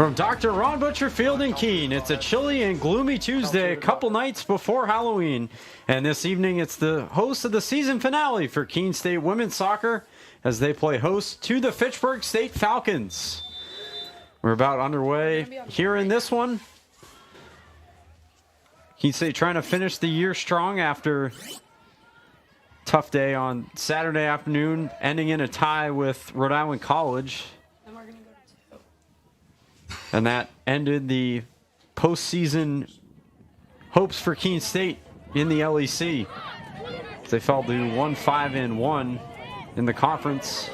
From Dr. Ron Butcher Field in Keene, it's a chilly and gloomy Tuesday, a couple nights before Halloween. And this evening, it's the host of the season finale for Keene State women's soccer as they play host to the Fitchburg State Falcons. We're about underway here in this one. Keene State trying to finish the year strong after tough day on Saturday afternoon, ending in a tie with Rhode Island College. And that ended the postseason hopes for Keene State in the LEC. They fell to 1-5-1 in the conference.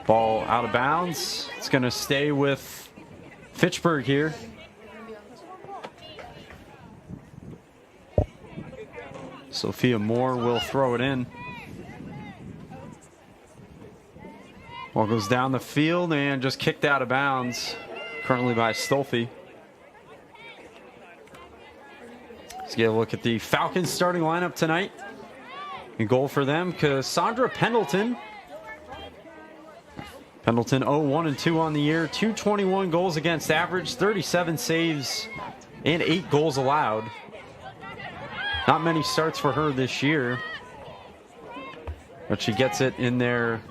Ball out of bounds. It's going to stay with Fitchburg here. Sophia Moore will throw it in. Ball goes down the field and just kicked out of bounds, currently by Stolfi. Let's get a look at the Falcons starting lineup tonight. A goal for them, Cassandra Pendleton. Pendleton 0-1-2 on the year, 221 goals against average, 37 saves, and 8 goals allowed. Not many starts for her this year, but she gets it in there.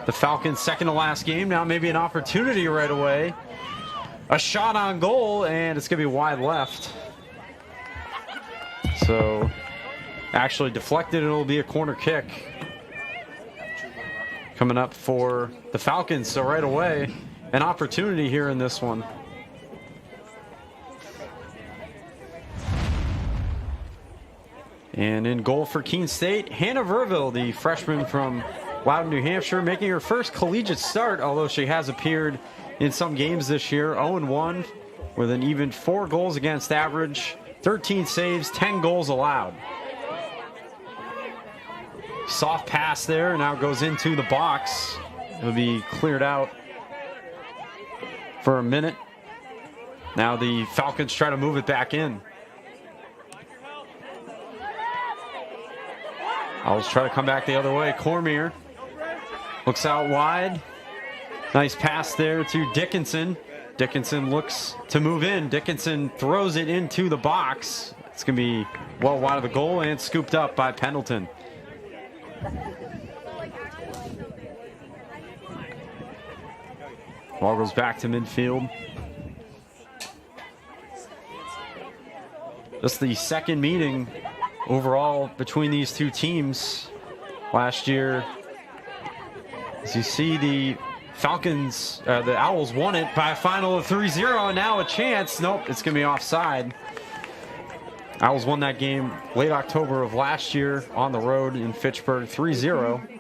The Falcons' second to last game. Now maybe an opportunity right away. A shot on goal, and it's going to be wide left. So actually deflected, and it'll be a corner kick coming up for the Falcons. So right away, an opportunity here in this one. And in goal for Keene State, Hannah Verville, the freshman from Loudon, New Hampshire, making her first collegiate start, although she has appeared in some games this year. 0-1 with an even 4 goals against average, 13 saves, 10 goals allowed. Soft pass there, now goes into the box. It'll be cleared out for a minute. Now the Falcons try to move it back in. Owls try to come back the other way. Cormier looks out wide. Nice pass there to Dickinson. Dickinson looks to move in. Dickinson throws it into the box. It's going to be well wide of the goal and scooped up by Pendleton. Ball goes back to midfield. Just the second meeting overall between these two teams. Last year, as you see, the Falcons, the Owls won it by a final of 3-0, and now a chance. Nope, it's going to be offside. Owls won that game late October of last year on the road in Fitchburg, 3-0.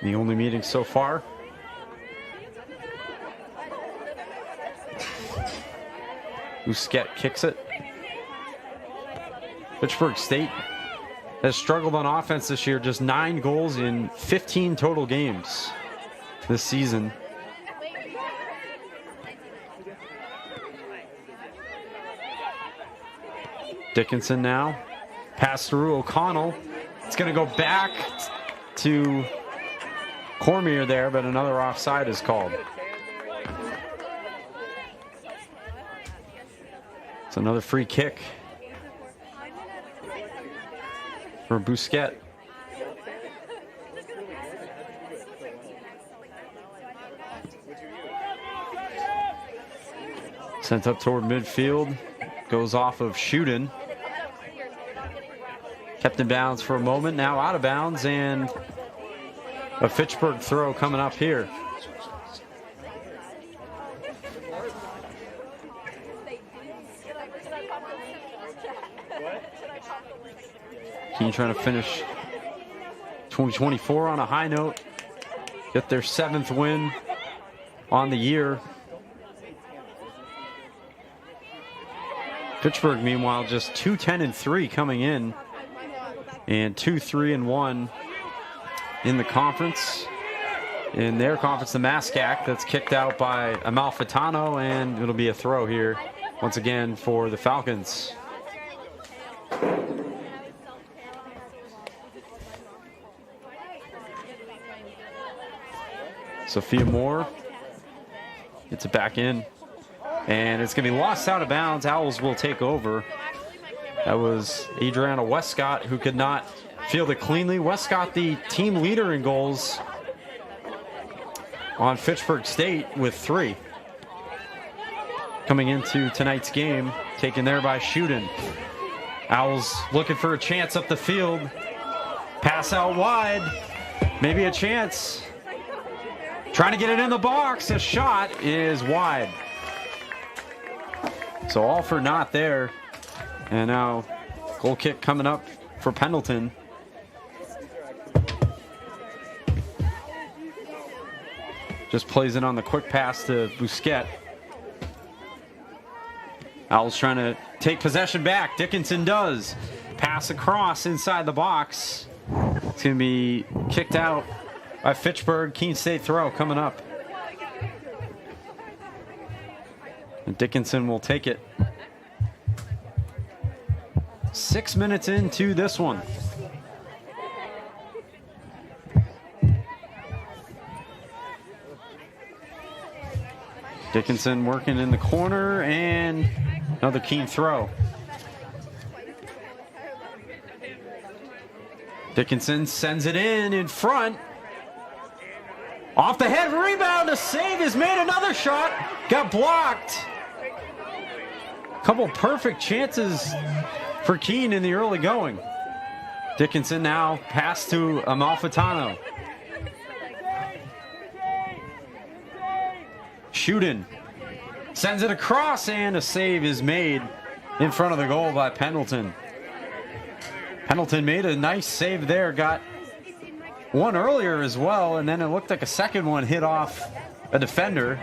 The only meeting so far. Busquet kicks it. Fitchburg State has struggled on offense this year, just 9 goals in 15 total games this season. Dickinson now. Pass through O'Connell. It's going to go back to Cormier there, but another offside is called. It's another free kick for Busquet. Sent up toward midfield. Goes off of Shooten. Kept in bounds for a moment, now out of bounds, and a Fitchburg throw coming up here. Keene trying to finish 2024 on a high note. Get their 7th win on the year. Fitchburg, meanwhile, just 2-10-3 coming in, and 2-3-1 in the conference. In their conference, the Mascak, that's kicked out by Amalfitano, and it'll be a throw here once again for the Falcons. Sophia Moore gets it back in. And it's going to be lost out of bounds. Owls will take over. That was Adriana Westcott, who could not field it cleanly. Westcott, the team leader in goals on Fitchburg State with 3. Coming into tonight's game, taken there by Shuden. Owls looking for a chance up the field. Pass out wide. Maybe a chance. Trying to get it in the box. A shot is wide. So all for naught there. And now goal kick coming up for Pendleton. Just plays it on the quick pass to Busquet. Owls trying to take possession back. Dickinson does. Pass across inside the box. It's going to be kicked out by Fitchburg. Keene State throw coming up. And Dickinson will take it. 6 minutes into this one. Dickinson working in the corner, and another Keene throw. Dickinson sends it in front. Off the head, rebound, a save is made, another shot, got blocked. Couple perfect chances for Keene in the early going. Dickinson now pass to Amalfitano. Shuden sends it across, and a save is made in front of the goal by Pendleton. Pendleton made a nice save there, got one earlier as well, and then it looked like a second one hit off a defender.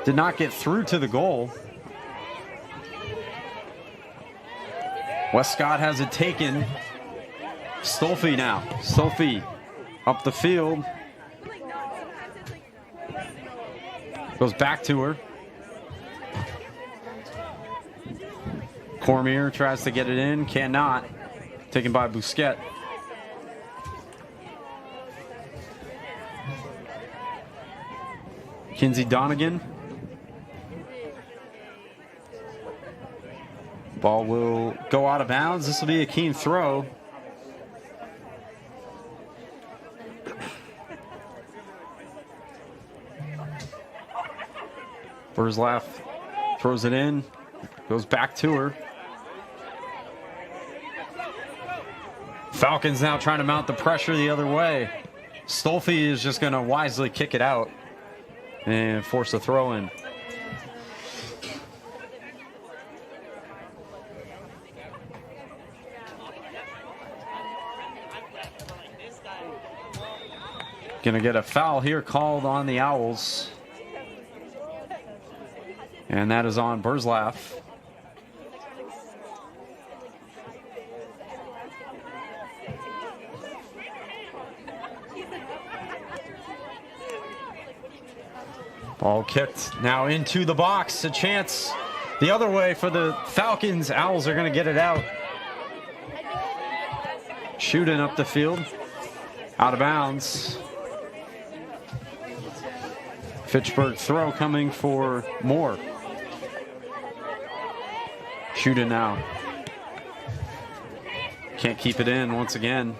Did not get through to the goal. Westcott has it taken. Stolfi now. Stolfi up the field. Goes back to her. Cormier tries to get it in, cannot. Taken by Busquet. Kinsey Donegan. Ball will go out of bounds. This will be a Keene throw. Burzlaff throws it in, goes back to her. Falcons now trying to mount the pressure the other way. Stolfi is just going to wisely kick it out and force a throw in. Going to get a foul here called on the Owls. And that is on Burzlaff. Ball kicked now into the box. A chance the other way for the Falcons. Owls are going to get it out. Shooting up the field. Out of bounds. Fitchburg throw coming for Moore. Shooting now. Can't keep it in once again.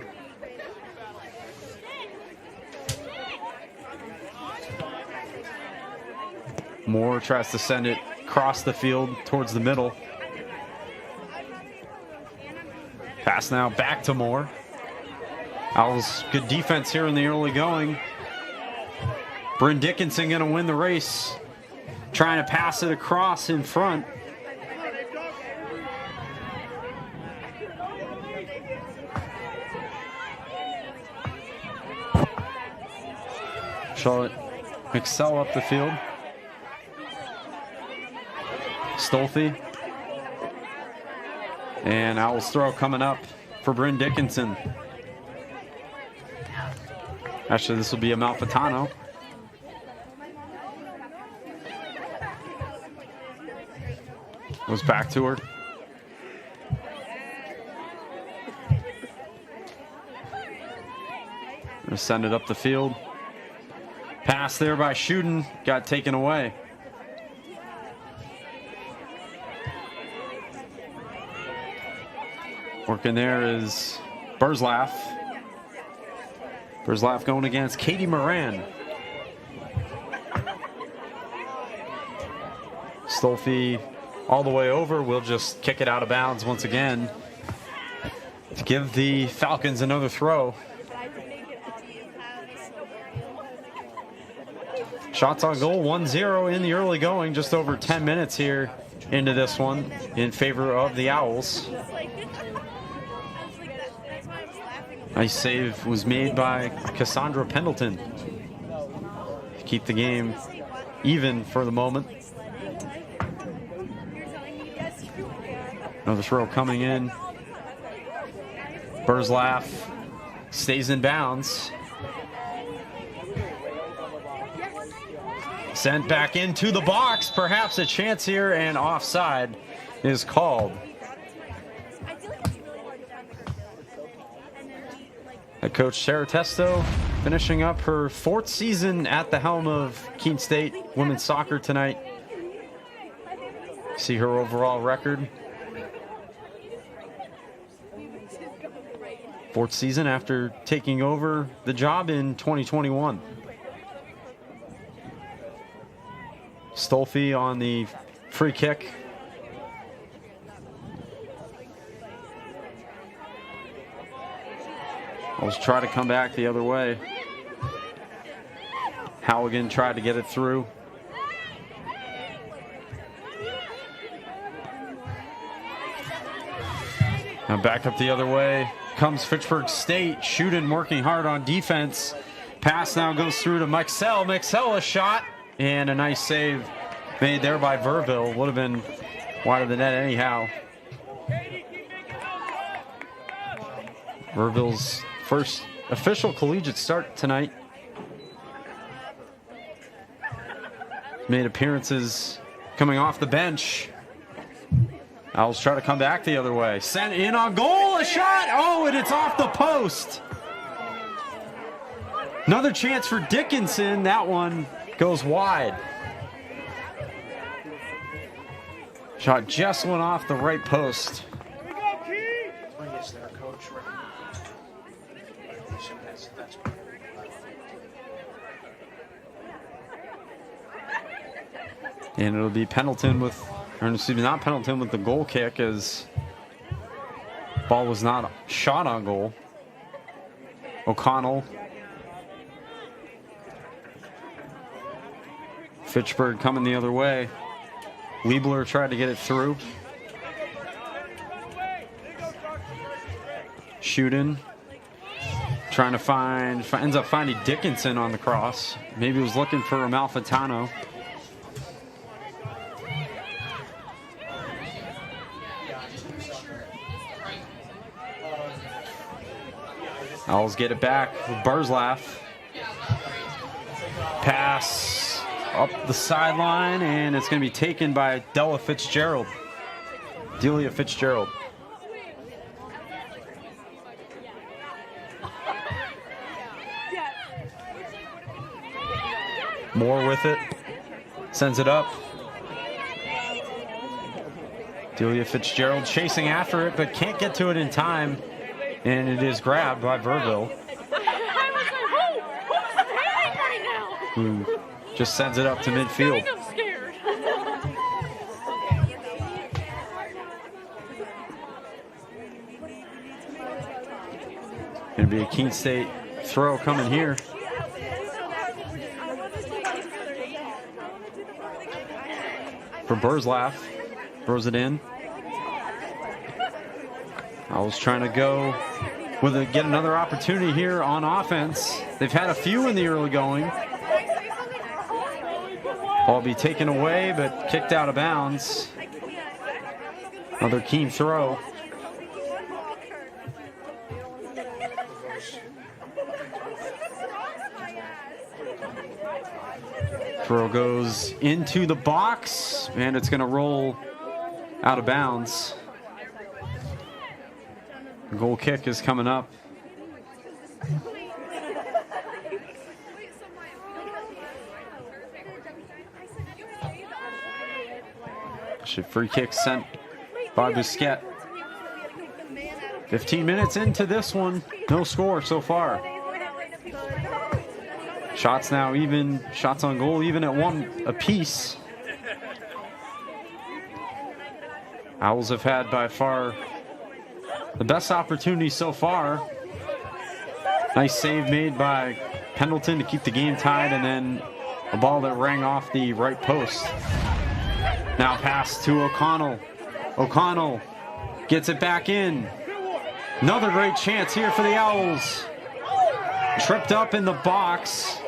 Moore tries to send it across the field towards the middle. Pass now back to Moore. Owls good defense here in the early going. Bryn Dickinson going to win the race. Trying to pass it across in front. Charlotte McSell up the field. Stolfi. And Owls throw coming up for Bryn Dickinson. Actually, this will be Amalfitano. Goes back to her. Gonna send it up the field. Pass there by Shuden, got taken away. Working there is Burzlaff. Burzlaff going against Katie Moran. Stolfi all the way over. Will just kick it out of bounds once again to give the Falcons another throw. Shots on goal, 1-0 in the early going. Just over 10 minutes here into this one in favor of the Owls. Nice save was made by Cassandra Pendleton to keep the game even for the moment. Another throw coming in. Burzlaff stays in bounds. Sent back into the box. Perhaps a chance here, and offside is called. Head coach Sarah Testo finishing up her 4th season at the helm of Keene State women's soccer tonight. See her overall record. 4th season after taking over the job in 2021. Stolfi on the free kick. Let's try to come back the other way. Halligan tried to get it through. Now back up the other way comes Fitchburg State. Shuden working hard on defense. Pass now goes through to Mixell. Mixell a shot, and a nice save made there by Verville. Would have been wide of the net anyhow. Verville's first official collegiate start tonight. Made appearances coming off the bench. Owls try to come back the other way. Sent in on goal, a shot. Oh, and it's off the post. Another chance for Dickinson. That one goes wide. Shot just went off the right post. Here we go, Keene! Yes, there, coach. And it'll be Pendleton with, or excuse me, not Pendleton with the goal kick, as ball was not shot on goal. O'Connell. Fitchburg coming the other way. Liebler tried to get it through. Shuden trying to find, ends up finding Dickinson on the cross. Maybe was looking for Amalfitano. Owls get it back with Burzlaff. Pass up the sideline, and it's going to be taken by Delia Fitzgerald. Moore with it. Sends it up. Delia Fitzgerald chasing after it, but can't get to it in time. And it is grabbed by Verville, who just sends it up to midfield. Going to be a Keene State throw coming here. For Burzlaff. Throws it in. I was trying to go with get another opportunity here on offense. They've had a few in the early going. Ball be taken away, but kicked out of bounds. Another Keene throw. Throw goes into the box, and it's going to roll out of bounds. Goal kick is coming up. Free kick sent by Busquets. 15 minutes into this one, no score so far. Shots now even, shots on goal even at 1 apiece. Owls have had by far the best opportunity so far. Nice save made by Pendleton to keep the game tied, and then a ball that rang off the right post. Now pass to O'Connell. O'Connell gets it back in. Another great chance here for the Owls. Tripped up in the box.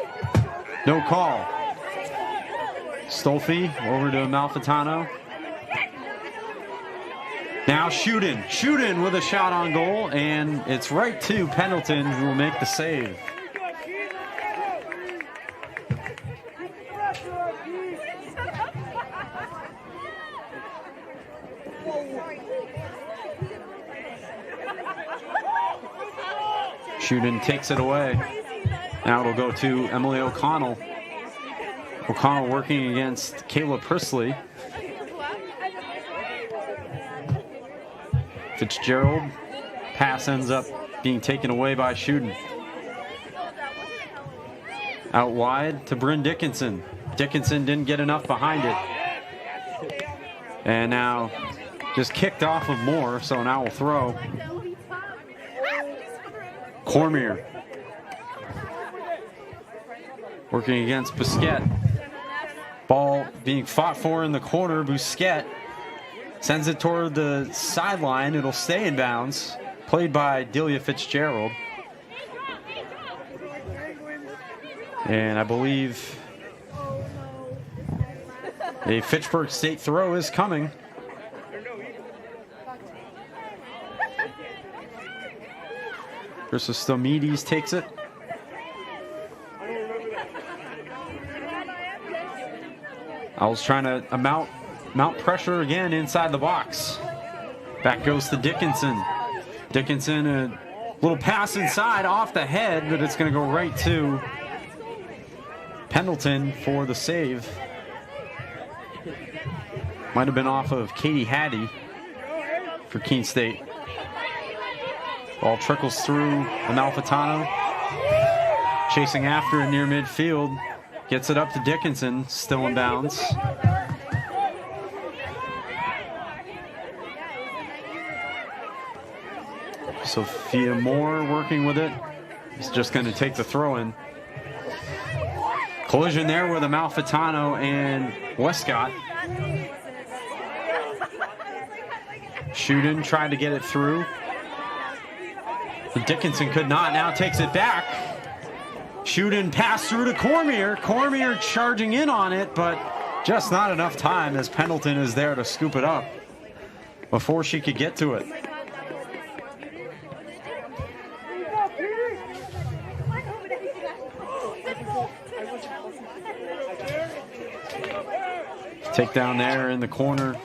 No call. Stolfi over to Malfitano. Now Shootin with a shot on goal, and it's right to Pendleton, who will make the save. Shootin takes it away. Now it'll go to Emily O'Connell. O'Connell working against Kayla Prisley. Fitzgerald. Pass ends up being taken away by Shootin. Out wide to Bryn Dickinson. Dickinson didn't get enough behind it. And now just kicked off of Moore, so now we'll throw. Cormier working against Busquets. Ball being fought for in the corner. Busquets sends it toward the sideline. It'll stay in bounds. Played by Delia Fitzgerald. And I believe a Fitchburg State throw is coming. Stomides takes it. Owls trying to mount pressure again inside the box. Back goes to Dickinson. Dickinson, a little pass inside off the head, but it's going to go right to Pendleton for the save. Might have been off of Katie Hattie for Keene State. Ball trickles through Amalfitano. Chasing after it near midfield. Gets it up to Dickinson, still in bounds. Sophia Moore working with it. He's just going to take the throw in. Collision there with Amalfitano and Westcott. Shootin tried to get it through. Dickinson could not, now takes it back. Shootin pass through to Cormier. Cormier charging in on it, but just not enough time as Pendleton is there to scoop it up before she could get to it. Take down there in the corner.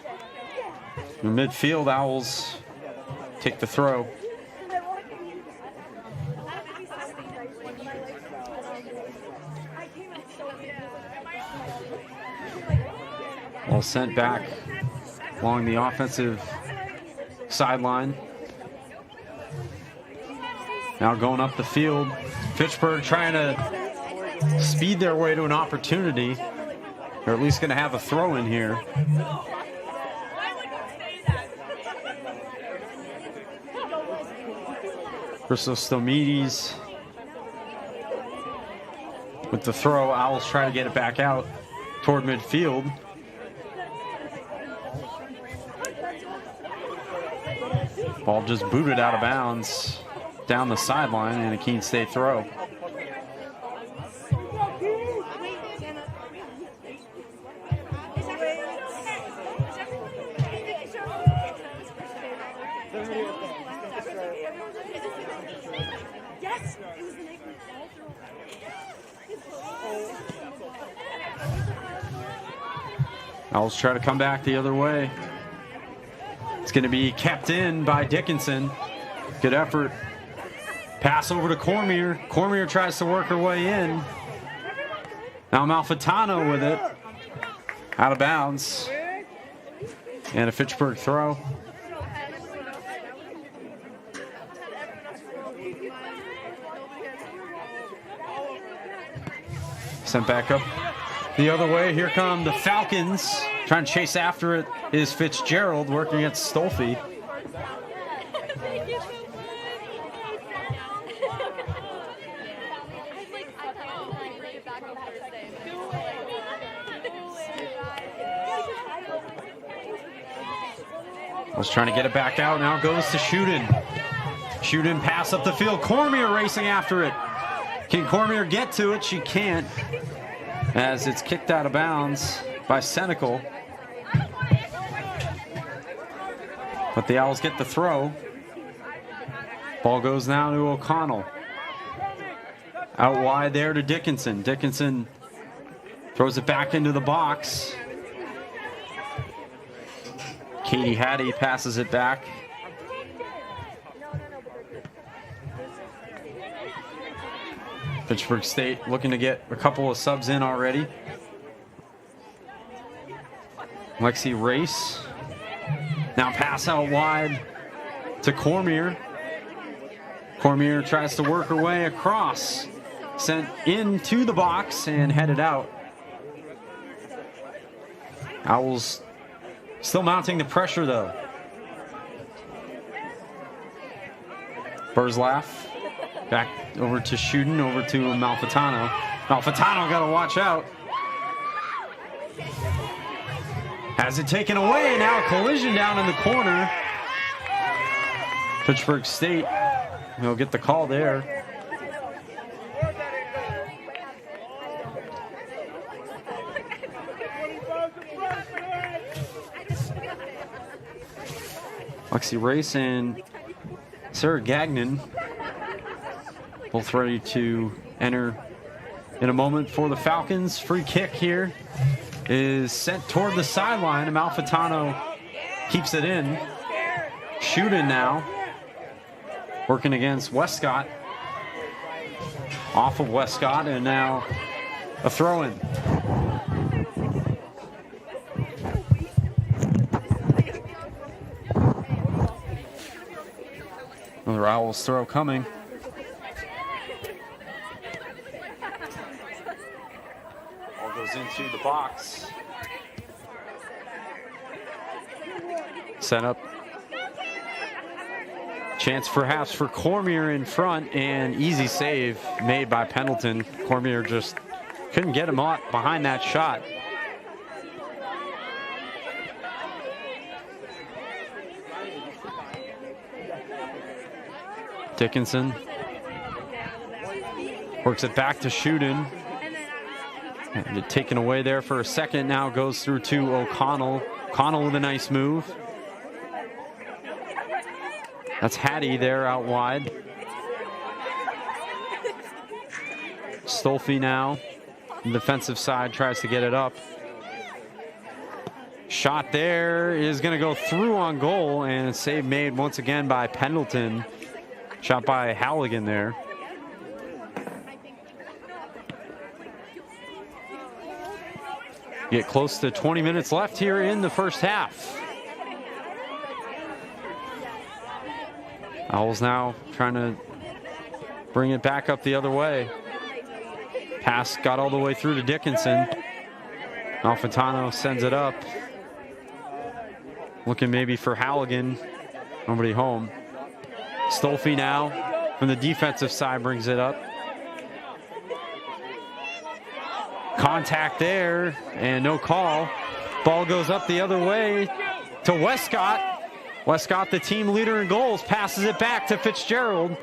In midfield, Owls take the throw. Ball sent back along the offensive sideline. Now going up the field. Fitchburg trying to speed their way to an opportunity. They're at least going to have a throw in here. Stomides with the throw. Owls try to get it back out toward midfield. Ball just booted out of bounds down the sideline and a Keene State throw. Owls try to come back the other way. It's going to be kept in by Dickinson. Good effort. Pass over to Cormier. Cormier tries to work her way in. Now Malfitano with it. Out of bounds. And a Fitchburg throw. Sent back up the other way. Here come the Falcons. Trying to chase after it is Fitzgerald working against Stolfi. Was trying to get it back out. Now goes to Shooten. Shooten pass up the field. Cormier racing after it. Can Cormier get to it? She can't, as it's kicked out of bounds by Senecal. But the Owls get the throw. Ball goes now to O'Connell. Out wide there to Dickinson. Dickinson throws it back into the box. Katie Hattie passes it back. Fitchburg State looking to get a couple of subs in already. Lexi Race. Now pass out wide to Cormier. Cormier tries to work her way across. Sent into the box and headed out. Owls still mounting the pressure though. Burzlaff. Back over to Shooten, over to Malfitano. Malfitano got to watch out. Has it taken away. Now a collision down in the corner. Fitchburg State will get the call there. Lexi Race and Sarah Gagnon both ready to enter in a moment for the Falcons. Free kick here is sent toward the sideline. Amalfitano keeps it in. Shooting now. Working against Westcott. Off of Westcott, and now a throw-in. Another Owls throw coming. Into the box. Set up. Chance perhaps for Cormier in front, and easy save made by Pendleton. Cormier just couldn't get him out behind that shot. Dickinson works it back to Shooten. And taken away there for a second. Now goes through to O'Connell. O'Connell with a nice move. That's Hattie there out wide. Stolfi now. The defensive side tries to get it up. Shot there is going to go through on goal, and a save made once again by Pendleton. Shot by Halligan there. Get close to 20 minutes left here in the first half. Owls now trying to bring it back up the other way. Pass got all the way through to Dickinson. Malfitano sends it up. Looking maybe for Halligan. Nobody home. Stolfi now from the defensive side brings it up. Contact there, and no call. Ball goes up the other way to Westcott. Westcott, the team leader in goals, passes it back to Fitzgerald.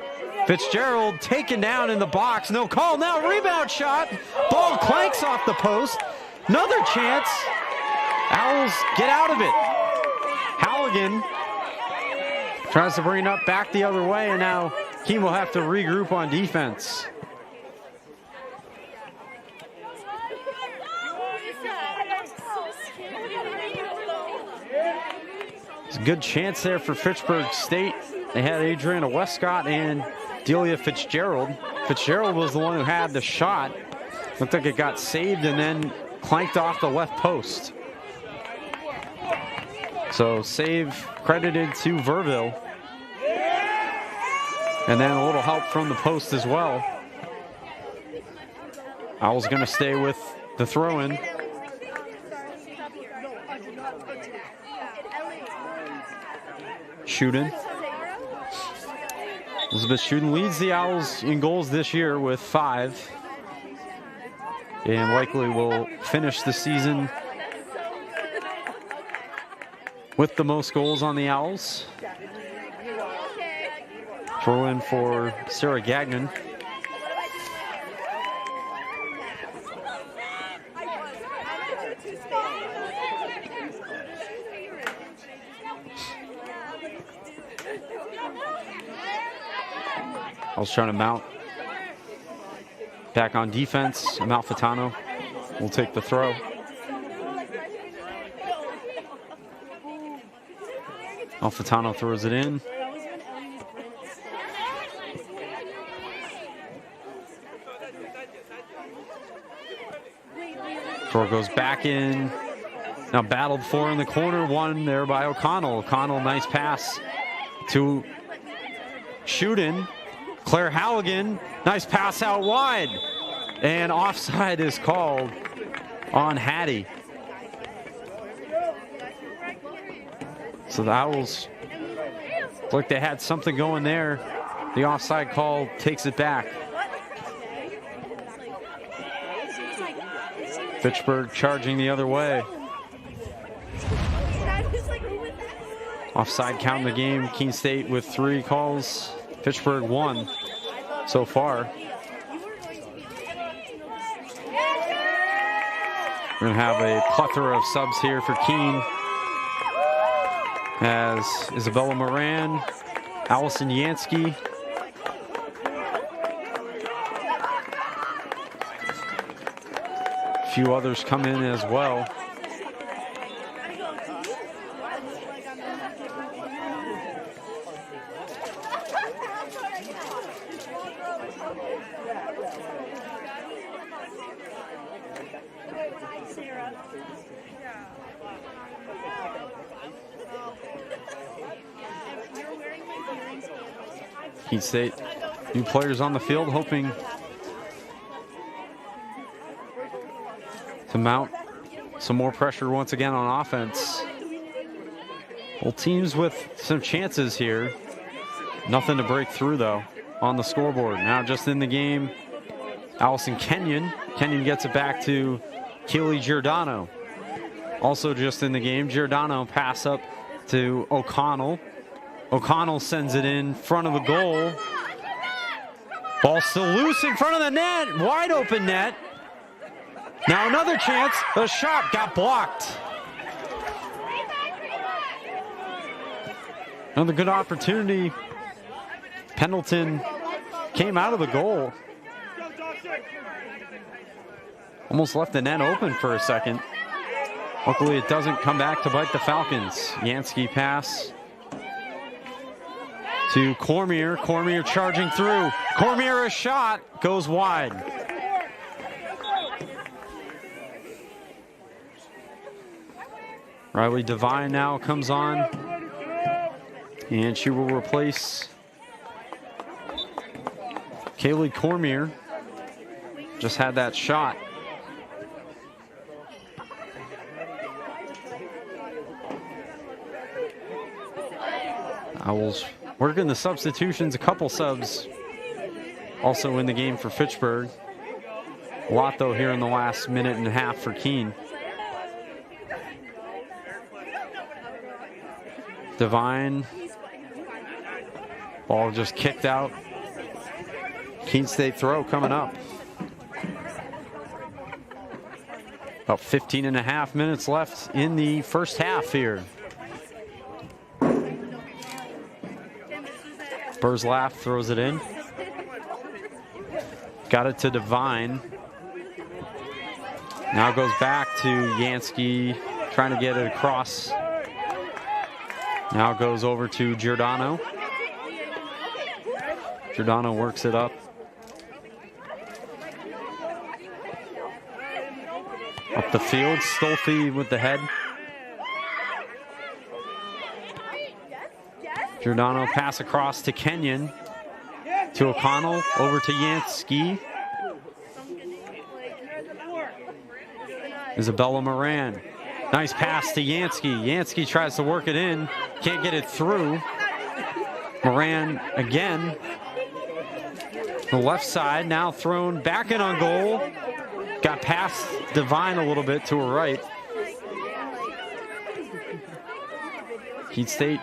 Fitzgerald taken down in the box. No call. Now rebound shot. Ball clanks off the post. Another chance. Owls get out of it. Halligan tries to bring it up back the other way, and now Keene will have to regroup on defense. It's a good chance there for Fitchburg State. They had Adriana Westcott and Delia Fitzgerald. Fitzgerald was the one who had the shot. Looked like it got saved and then clanked off the left post. So save credited to Verville. And then a little help from the post as well. Owls going to stay with the throw-in. Shooting. Elizabeth Shooting leads the Owls in goals this year with 5. And likely will finish the season with the most goals on the Owls. Throw in for Sarah Gagnon. I was trying to mount back on defense. Amalfitano will take the throw. Amalfitano throws it in. Throw goes back in. Now battled for in the corner. Won there by O'Connell. O'Connell, nice pass to Shootin. Claire Halligan, nice pass out wide. And offside is called on Hattie. So the Owls look like they had something going there. The offside call takes it back. Fitchburg charging the other way. Offside count in the game. Keene State with 3 calls. Fitchburg 1 so far. We're going to have a plethora of subs here for Keene, as Isabella Moran, Allison Yansky, a few others come in as well. Keene State, new players on the field, hoping to mount some more pressure once again on offense. Well, teams with some chances here. Nothing to break through, though, on the scoreboard. Now just in the game, Allison Kenyon. Kenyon gets it back to Keely Giordano. Also just in the game, Giordano pass up to O'Connell. O'Connell sends it in front of the goal. Ball still loose in front of the net. Wide open net. Now another chance. The shot got blocked. Another good opportunity. Pendleton came out of the goal. Almost left the net open for a second. Luckily it doesn't come back to bite the Falcons. Yansky pass to Cormier. Cormier charging through. Cormier, a shot, goes wide. Riley Devine now comes on, and she will replace Kaylee Cormier. Just had that shot. Owls working the substitutions, a couple subs also in the game for Fitchburg. A lot, though, here in the last minute and a half for Keene. Devine. Ball just kicked out. Keene State throw coming up. About 15 and a half minutes left in the first half here. Burzlaff throws it in. Got it to Devine. Now goes back to Yansky, trying to get it across. Now goes over to Giordano. Giordano works it up. Up the field, Stolfi with the head. Giordano pass across to Kenyon. To O'Connell, over to Yansky. Isabella Moran. Nice pass to Yansky. Yansky tries to work it in. Can't get it through. Moran again. The left side now thrown back in on goal. Got past Devine a little bit to her right. Keene State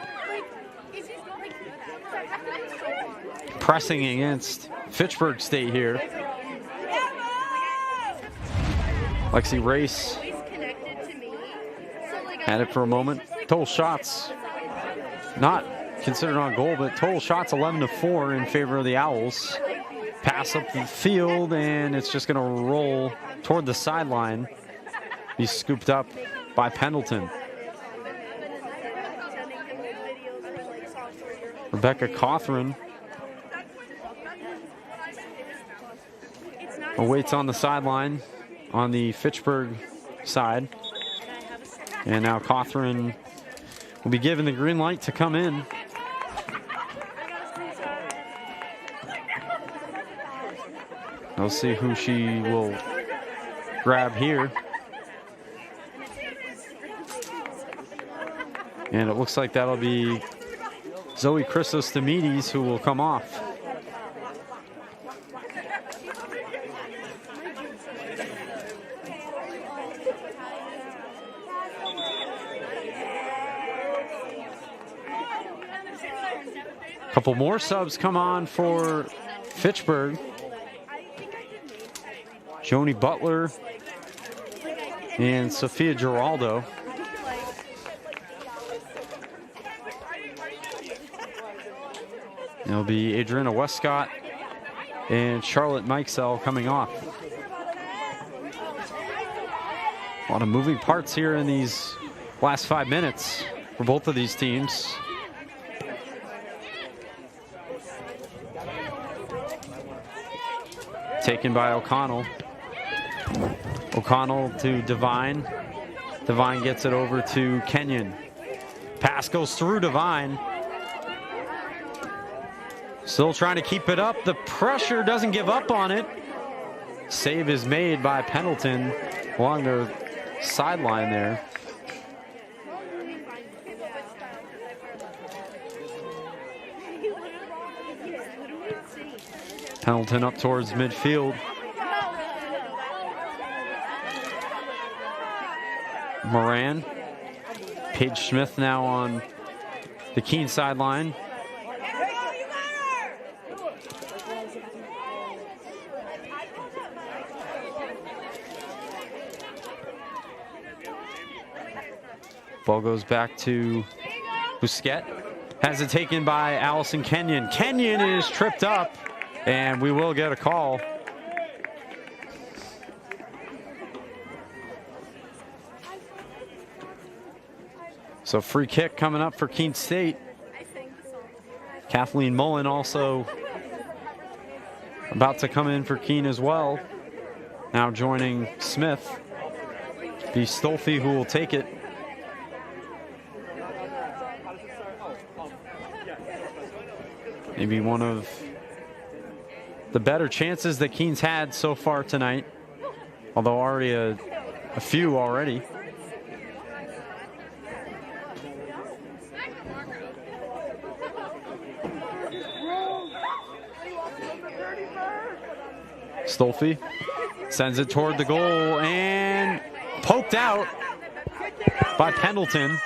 pressing against Fitchburg State here. Lexi Race had it for a moment. Total shots not considered on goal, but total shots 11-4 in favor of the Owls. Pass up the field, and it's just going to roll toward the sideline. He's scooped up by Pendleton. Rebecca Cawthron awaits on the sideline on the Fitchburg side. And now Cawthron will be given the green light to come in. We'll see who she will grab here. And it looks like that'll be Zoe Christos-Demides who will come off. Couple more subs come on for Fitchburg. Joni Butler and Sophia Giraldo. It'll be Adriana Westcott and Charlotte Mikesell coming off. A lot of moving parts here in these last 5 minutes for both of these teams. Taken by O'Connell. O'Connell to Devine. Devine gets it over to Kenyon. Pass goes through Devine. Still trying to keep it up. The pressure doesn't give up on it. Save is made by Pendleton along the sideline there. Pendleton up towards midfield. Moran. Paige Smith now on the Keene sideline. Ball goes back to Busquet. Has it taken by Allison Kenyon. Kenyon is tripped up, and we will get a call. So free kick coming up for Keene State. Kathleen Mullen also about to come in for Keene as well. Now joining Smith. Be Stolfi who will take it. Maybe one of the better chances that Keene's had so far tonight, although already a few already. Stolfi sends it toward the goal and poked out by Pendleton.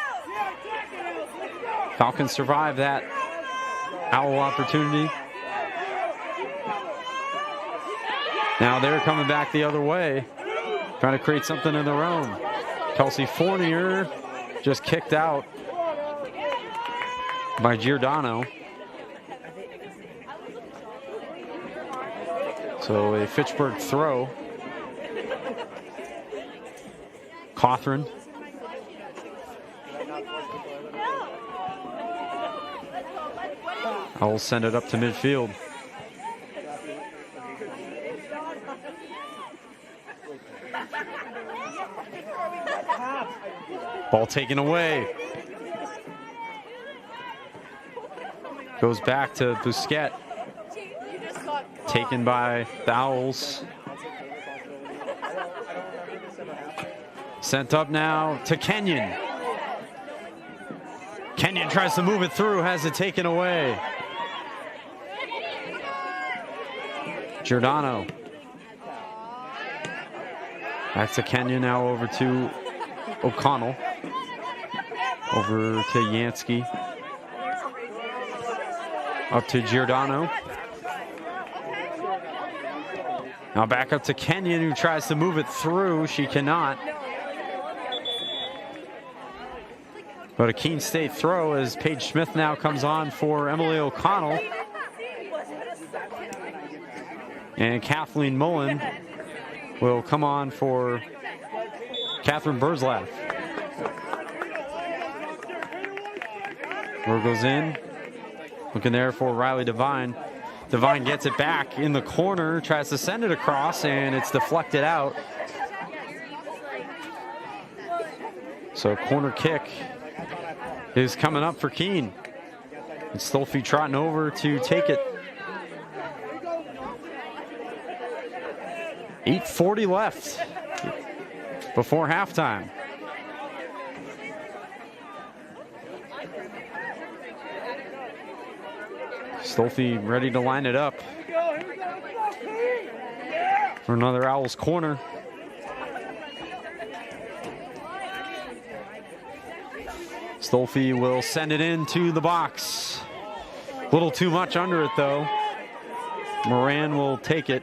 Falcons survive that Owl opportunity. Now they're coming back the other way, trying to create something of their own. Kelsey Fournier just kicked out by Giordano. So a Fitchburg throw. Cawthron. I'll send it up to midfield. Ball taken away. Goes back to Busquet. Taken by the Owls. Sent up now to Kenyon. Kenyon tries to move it through, has it taken away. Giordano. Back to Kenyon, now over to O'Connell. Over to Yansky. Up to Giordano. Now back up to Kenyon, who tries to move it through. She cannot. But a Keene State throw as Paige Smith now comes on for Emily O'Connell. And Kathleen Mullen will come on for Catherine Burzlaff. Where goes in. Looking there for Riley Devine. Devine gets it back in the corner, tries to send it across, and it's deflected out. So corner kick is coming up for Keene. And Stolfi trotting over to take it. 8:40 left before halftime. Stolfi ready to line it up for another Owls corner. Stolfi will send it into the box. A little too much under it though. Moran will take it.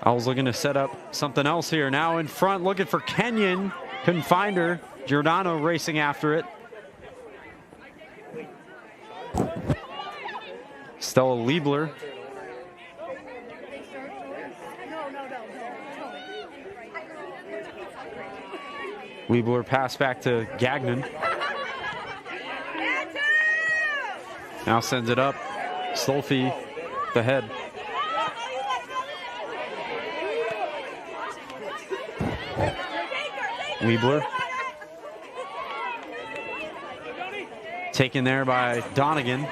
Owls looking to set up something else here. Now in front, looking for Kenyon. Couldn't find her. Giordano racing after it. Stella Liebler. Liebler pass back to Gagnon. Now sends it up. Stolfi, the head. Liebler. Taken there by Donegan.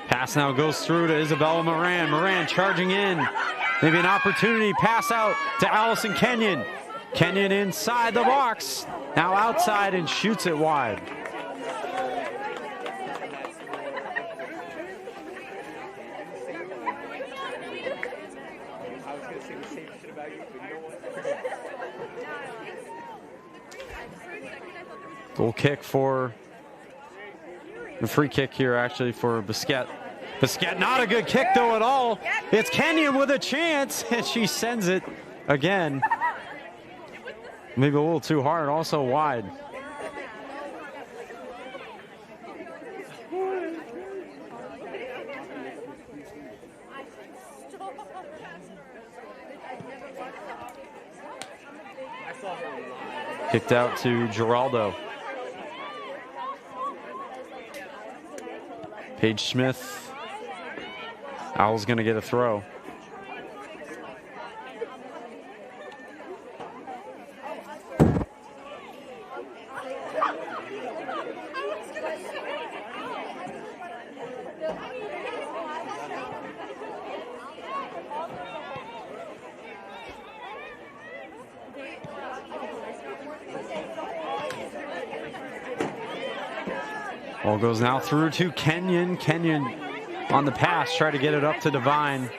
Pass now goes through to Isabella Moran. Moran charging in. Maybe an opportunity. Pass out to Allison Kenyon. Kenyon inside the box. Now outside and shoots it wide. Goal kick for the free kick here actually for Busquet. Busquet, not a good kick though at all. It's Kenyon with a chance and she sends it again. Maybe a little too hard, also wide. Kicked out to Geraldo. Paige Smith. Owl's gonna get a throw. Ball goes now through to Kenyon. Kenyon on the pass, try to get it up to Devine.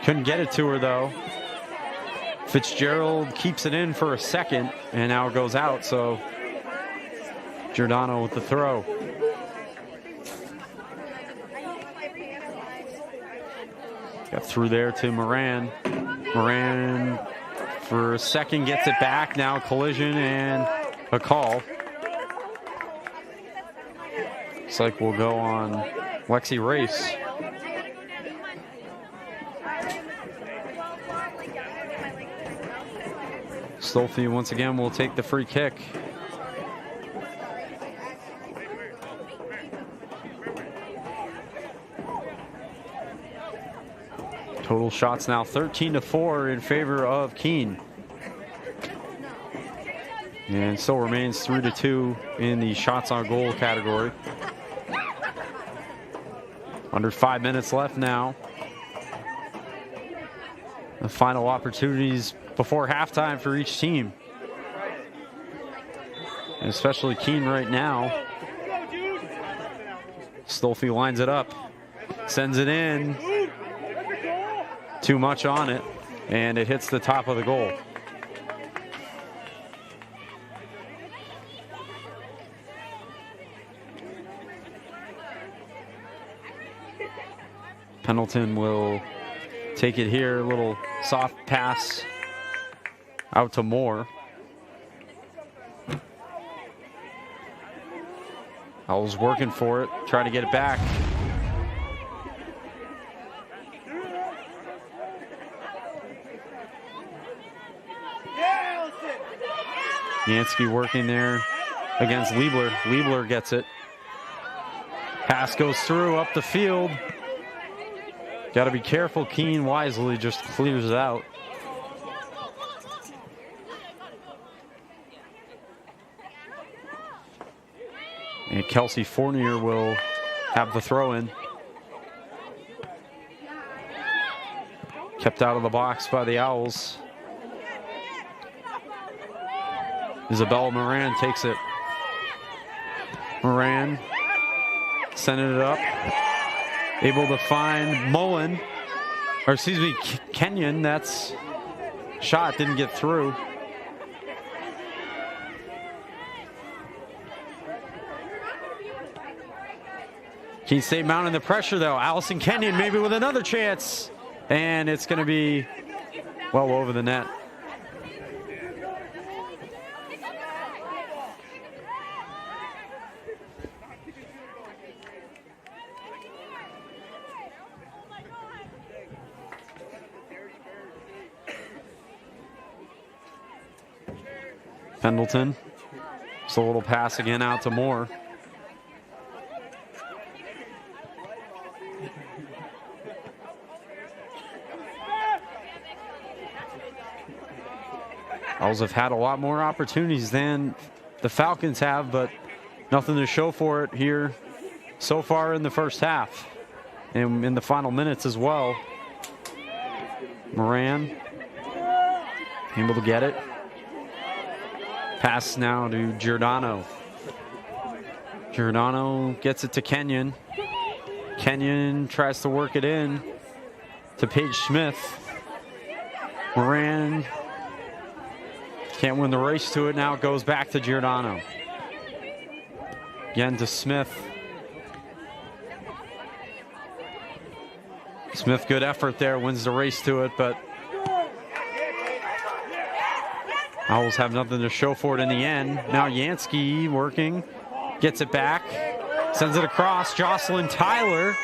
Couldn't get it to her though. Fitzgerald keeps it in for a second and now it goes out, so Giordano with the throw. Got through there to Moran. Moran for a second gets it back, now collision and a call. Looks like we'll go on Lexi Race. Stolfi once again will take the free kick. Total shots now 13-4 in favor of Keene. And still remains 3-2 in the shots on goal category. Under 5 minutes left now. The final opportunities before halftime for each team. And especially Keene right now. Stolfi lines it up, sends it in. Too much on it, and it hits the top of the goal. Pendleton will take it here, a little soft pass out to Moore. Owls working for it, trying to get it back. Yansky working there against Liebler. Liebler gets it. Pass goes through up the field. Got to be careful. Keene wisely just clears it out. And Kelsey Fournier will have the throw in. Kept out of the box by the Owls. Isabella Moran takes it. Moran sending it up. Able to find Mullen. Or excuse me, Kenyon. That's shot, didn't get through. Keene State mounting the pressure though. Allison Kenyon maybe with another chance. And it's going to be well over the net. Pendleton. Just a little pass again out to Moore. Owls have had a lot more opportunities than the Falcons have, but nothing to show for it here so far in the first half and in the final minutes as well. Moran able to get it. Pass now to Giordano. Giordano gets it to Kenyon. Kenyon tries to work it in to Paige Smith. Moran can't win the race to it. Now it goes back to Giordano. Again to Smith. Smith, good effort there, wins the race to it, but Owls have nothing to show for it in the end. Now Yansky working, gets it back, sends it across. Jocelyn Tyler.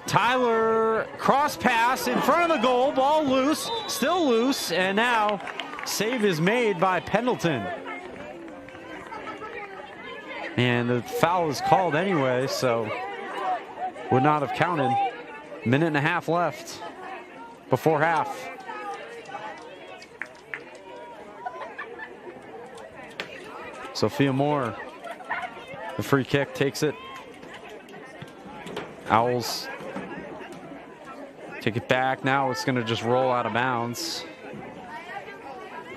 Tyler cross pass in front of the goal, ball loose, still loose, and now save is made by Pendleton. And the foul is called anyway, so would not have counted. Minute and a half left before half. Sophia Moore, the free kick, takes it. Owls take it back. Now it's going to just roll out of bounds.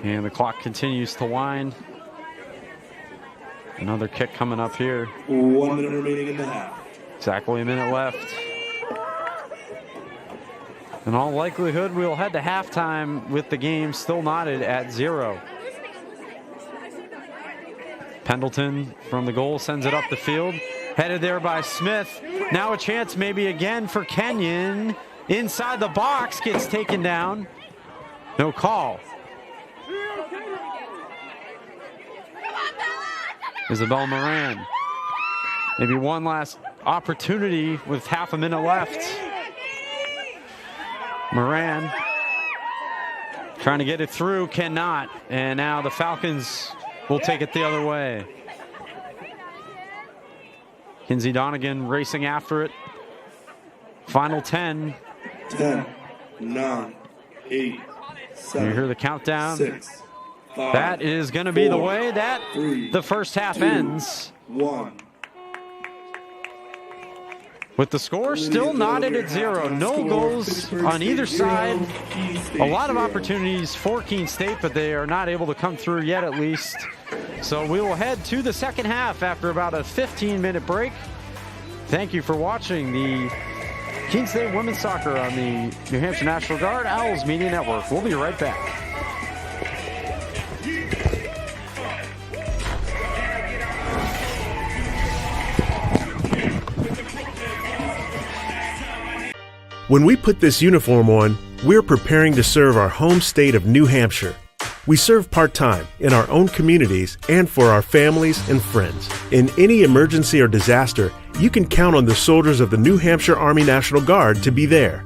And the clock continues to wind. Another kick coming up here. 1 minute remaining in the half. Exactly a minute left. In all likelihood, we'll head to halftime with the game still knotted at 0. Pendleton from the goal sends it up the field. Headed there by Smith. Now a chance maybe again for Kenyon. Inside the box, gets taken down. No call. Isabel Moran. Maybe one last opportunity with half a minute left. Moran trying to get it through, cannot. And now the Falcons will take it the other way. Kinsey Donegan racing after it. Final 10. 10, 9, 8, 7. You hear the countdown. 6, That is going to be the way that the first half ends. 1. With the score still knotted at 0. No goals on either side. A lot of opportunities for Keene State, but they are not able to come through yet at least. So we will head to the second half after about a 15-minute break. Thank you for watching the Keene State Women's Soccer on the New Hampshire National Guard Owls Media Network. We'll be right back. When we put this uniform on, we're preparing to serve our home state of New Hampshire. We serve part-time in our own communities and for our families and friends. In any emergency or disaster, you can count on the soldiers of the New Hampshire Army National Guard to be there.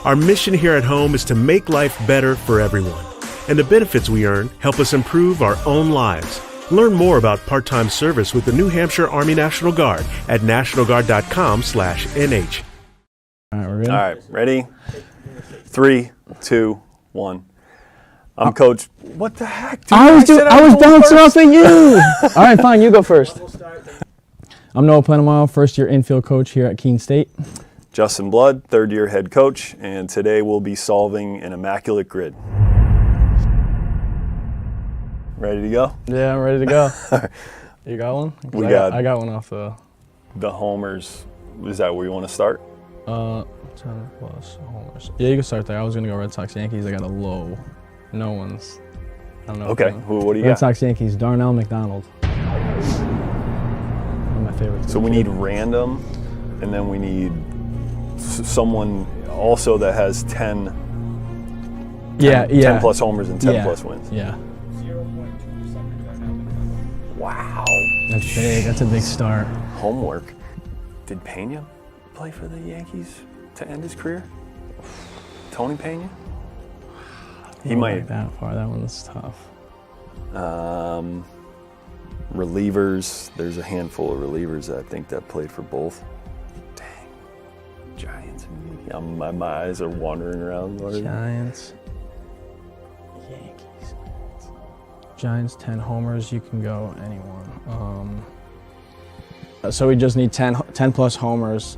Our mission here at home is to make life better for everyone, and the benefits we earn help us improve our own lives. Learn more about part-time service with the New Hampshire Army National Guard at nationalguard.com/NH. All right, we're good. All right, ready? 3, 2, 1. I'm Coach. What the heck, dude? I was bouncing off of you. All right, fine. You go first. I'm Noah Plenamile, first-year infield coach here at Keene State. Justin Blood, third-year head coach, and today we'll be solving an immaculate grid. Ready to go? Yeah, I'm ready to go. You got one? I got one off the homers. Is that where you want to start? 10 plus homers. Yeah, you can start there. I was gonna go Red Sox Yankees. I got a low. No one's. I don't know. Okay. What do you Red got? Sox Yankees. Darnell McDonald. One of my favorites. So we need random, and then we need someone also that has 10 plus homers and 10 plus wins. Yeah. Wow. That's big. That's a big start. Homework. Did Pena play for the Yankees to end his career? Tony Pena? He might. Like that far. That one's tough. Relievers. There's a handful of relievers that I think that played for both. Dang. Giants. My eyes are wandering around. Giants. Yankees. Giants, 10 homers. You can go anyone. So we just need 10 plus homers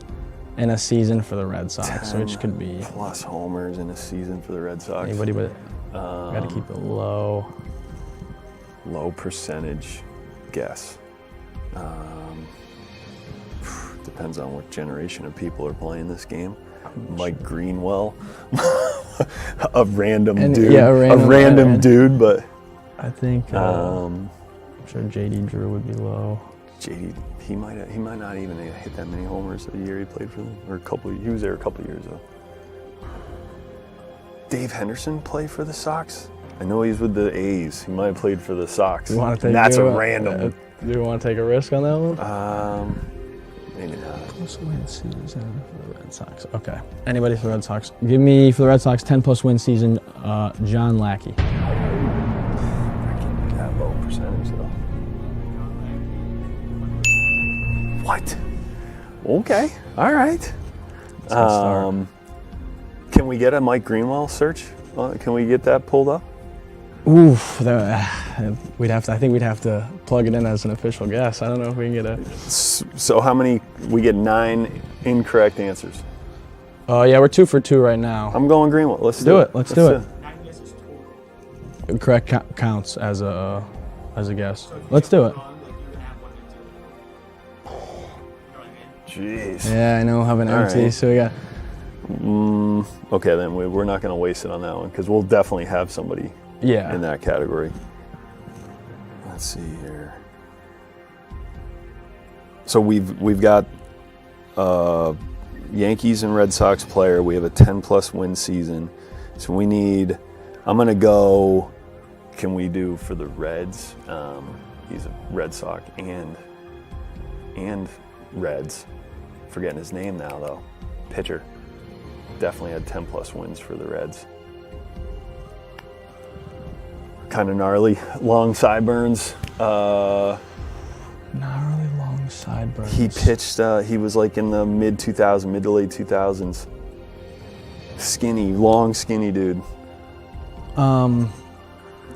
in a season for the Red Sox, which could be plus homers in a season for the Red Sox. Anybody, but got to keep it low. Low percentage guess. Depends on what generation of people are playing this game. Mike Greenwell, a random dude. Yeah, a random dude, but I think I'm sure JD Drew would be low. JD, he might not even hit that many homers the year he played for them, or he was there a couple years though. Dave Henderson played for the Sox. I know he's with the A's. He might have played for the Sox. That's a random. Do you want to take a risk on that one? Maybe not. Plus win season for the Red Sox. Okay. Anybody for the Red Sox? Give me for the Red Sox 10 plus win season. John Lackey. I can't do that low percentage though. What? Okay. All right. Can we get a Mike Greenwell search? Can we get that pulled up? Oof. I think we'd have to plug it in as an official guess. I don't know if we can get a. So how many? We get 9 incorrect answers. Yeah, we're 2 for 2 right now. I'm going Greenwell. Let's do it. Let's do it. Correct counts as a guess. Let's do it. Jeez. Yeah, I know we'll have an empty, so we got. Okay, then we're not going to waste it on that one because we'll definitely have somebody in that category. Let's see here. So we've got Yankees and Red Sox player. We have a 10 plus win season. So we need. I'm going to go. Can we do for the Reds? He's a Red Sox and Reds. Forgetting his name now though. Pitcher. Definitely had 10 plus wins for the Reds. Kind of gnarly, long sideburns. Gnarly long sideburns. He pitched, he was like in the mid to late 2000s. Skinny, long, skinny dude.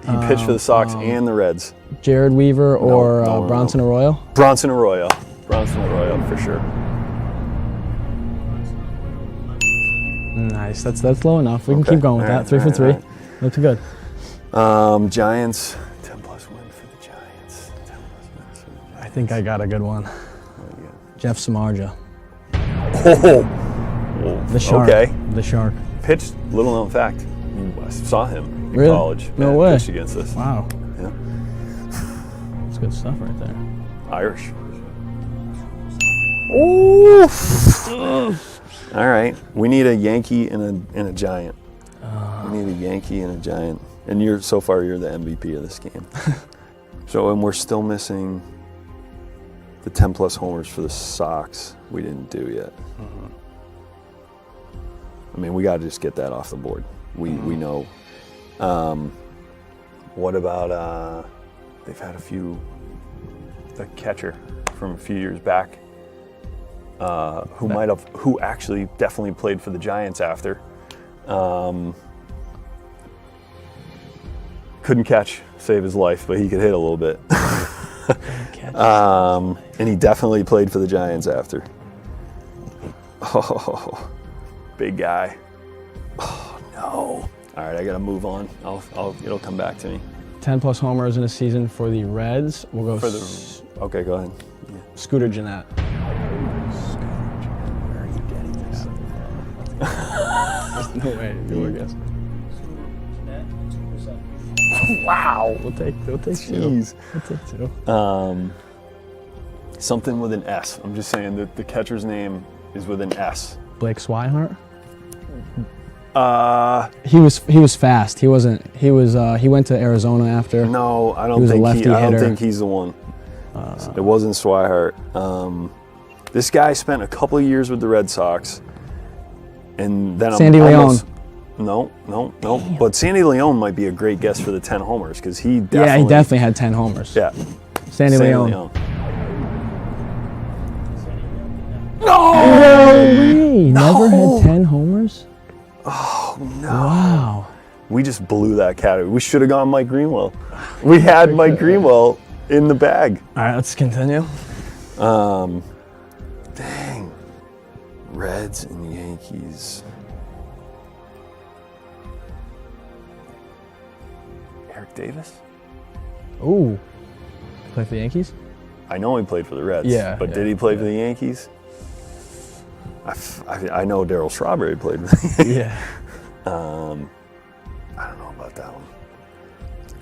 He pitched for the Sox and the Reds. Jared Weaver or no. Bronson Arroyo? Bronson Arroyo for sure. Nice. That's low enough. We can Okay. keep going with All that. right, 3 for all 3. right, Looks good. Giants, 10 plus win for the Giants. 10 plus wins for the Giants. I think I got a good one. What do you Jeff Samardzija. got? The Shark. Okay. The Shark. Pitched, little known fact, I saw him in Really? college. No and way. Pitched against us. Wow. Yeah. That's good stuff right there. Irish. Oof. All right. We need a Yankee and a Giant. We need a Yankee and a Giant. And you're the MVP of this game. And we're still missing the 10 plus homers for the Sox. We didn't do yet. I mean, we got to just get that off the board. We know. What about they've had a few. The catcher from a few years back, who actually definitely played for the Giants after. Couldn't catch, save his life, but he could hit a little bit. And he definitely played for the Giants after. Oh, big guy. Oh no. All right, I gotta move on. It'll come back to me. 10 plus homers in a season for the Reds. We'll go For the okay, go ahead. Yeah. Scooter Jeanette. Where are you getting this? No way. Your guess. Wow. We'll take 2. Jeez. We'll take 2. Something with an S. I'm just saying that the catcher's name is with an S. Blake Swihart. Uh, He was fast. He wasn't. He went to Arizona after. no, I He don't was a think lefty I don't hitter. think he's the one. It wasn't Swihart. This guy spent a couple of years with the Red Sox, and then Sandy Leon. No. But Sandy Leon might be a great guess for the 10 homers because he definitely. Yeah, he definitely had 10 homers. Yeah. Sandy Leon. No! Hey, never had 10 homers? Oh no! Wow. We just blew that category. We should have gone Mike Greenwell. We had Mike Greenwell in the bag. All right, let's continue. Dang. Reds and Yankees. Eric Davis? Ooh. Play for the Yankees? I know he played for the Reds. Yeah, But yeah, did he play for the Yankees? I know Darryl Strawberry played for the Yankees. Yeah. I don't know about that one.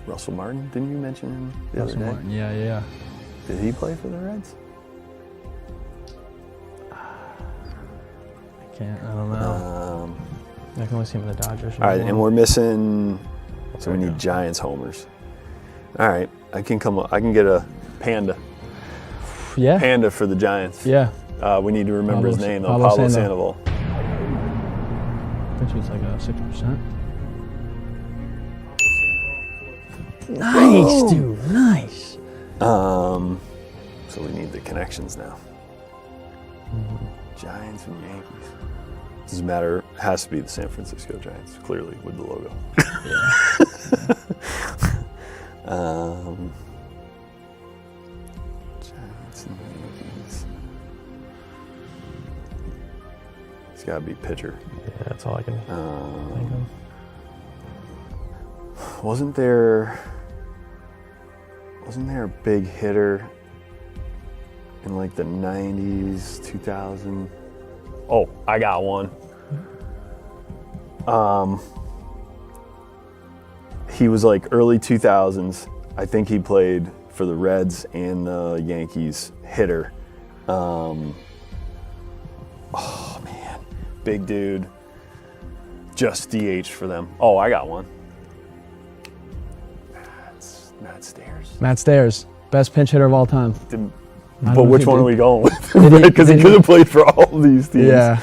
Russell Martin, didn't you mention him the other day? Martin. Yeah. Did he play for the Reds? I don't know. I can only see him in the Dodgers. All right, and we're missing. So we need Giants homers. All right, I can get a Panda for the Giants. Yeah. We need to remember his name, though. Pablo Pablo Sandoval. Sandoval. I think he's like a 6%. Nice, dude. Nice. So we need the connections now. Giants and Yankees. Doesn't matter. Has to be the San Francisco Giants, clearly, with the logo. Yeah. Giants and Yankees. It's got to be pitcher. Yeah, that's all I can think of. Wasn't there a big hitter in like the 90s, 2000? Oh, I got one. He was like early 2000s. I think he played for the Reds and the Yankees. Hitter. Oh man, big dude. Just DH for them. Oh, I got one. That's Matt Stairs. Matt Stairs, best pinch hitter of all time. But which one are we going with? Did Because he could have played for all these teams. Yeah.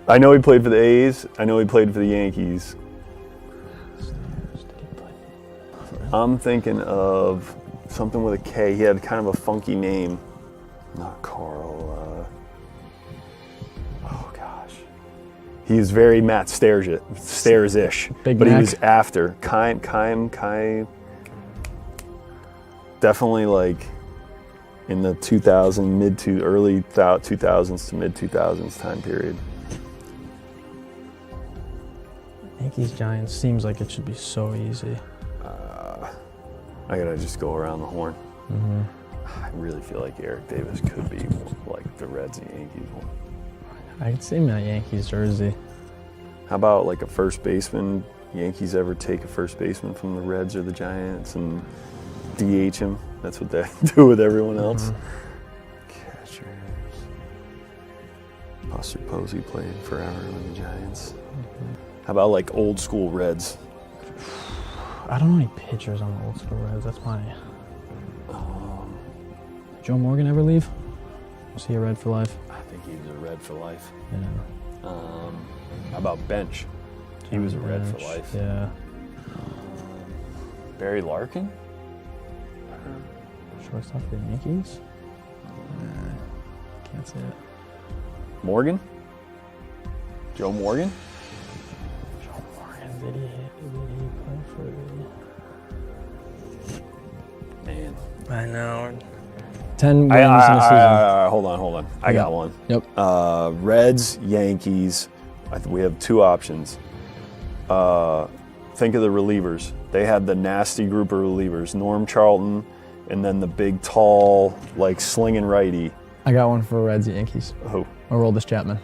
I know he played for the A's. I know he played for the Yankees. I'm thinking of something with a K. He had kind of a funky name. Not Carl. Oh gosh. He was very Matt Stairs-ish. Big but Mac. he was after. Kai Definitely like in the early 2000s to mid 2000s time period. Yankees Giants seems like it should be so easy. I gotta just go around the horn. Mm-hmm. I really feel like Eric Davis could be like the Reds and Yankees one. I can see him in a Yankees jersey. How about like a first baseman? Yankees ever take a first baseman from the Reds or the Giants and DH him? That's what they do with everyone else. Catchers. Buster Posey played forever with the Giants. How about like old school Reds? I don't know any pitchers on the old school Reds. That's my. Joe Morgan ever leave? Was he a Red for life? I think he was a Red for life. Yeah. How about Bench? He was a Red for Bench, life. Yeah. Barry Larkin? Shortstop for the Yankees? Can't say it. Morgan? Joe Morgan? Joe Morgan, did he play for? Man. I know. 10 wins in a season. Hold on. I got one. Yep. Reds, Yankees. We have two options. Think of the relievers. They had the nasty group of relievers. Norm Charlton, and then the big, tall, like slinging righty. I got one for Reds, Yankees. Who? Aroldis Chapman.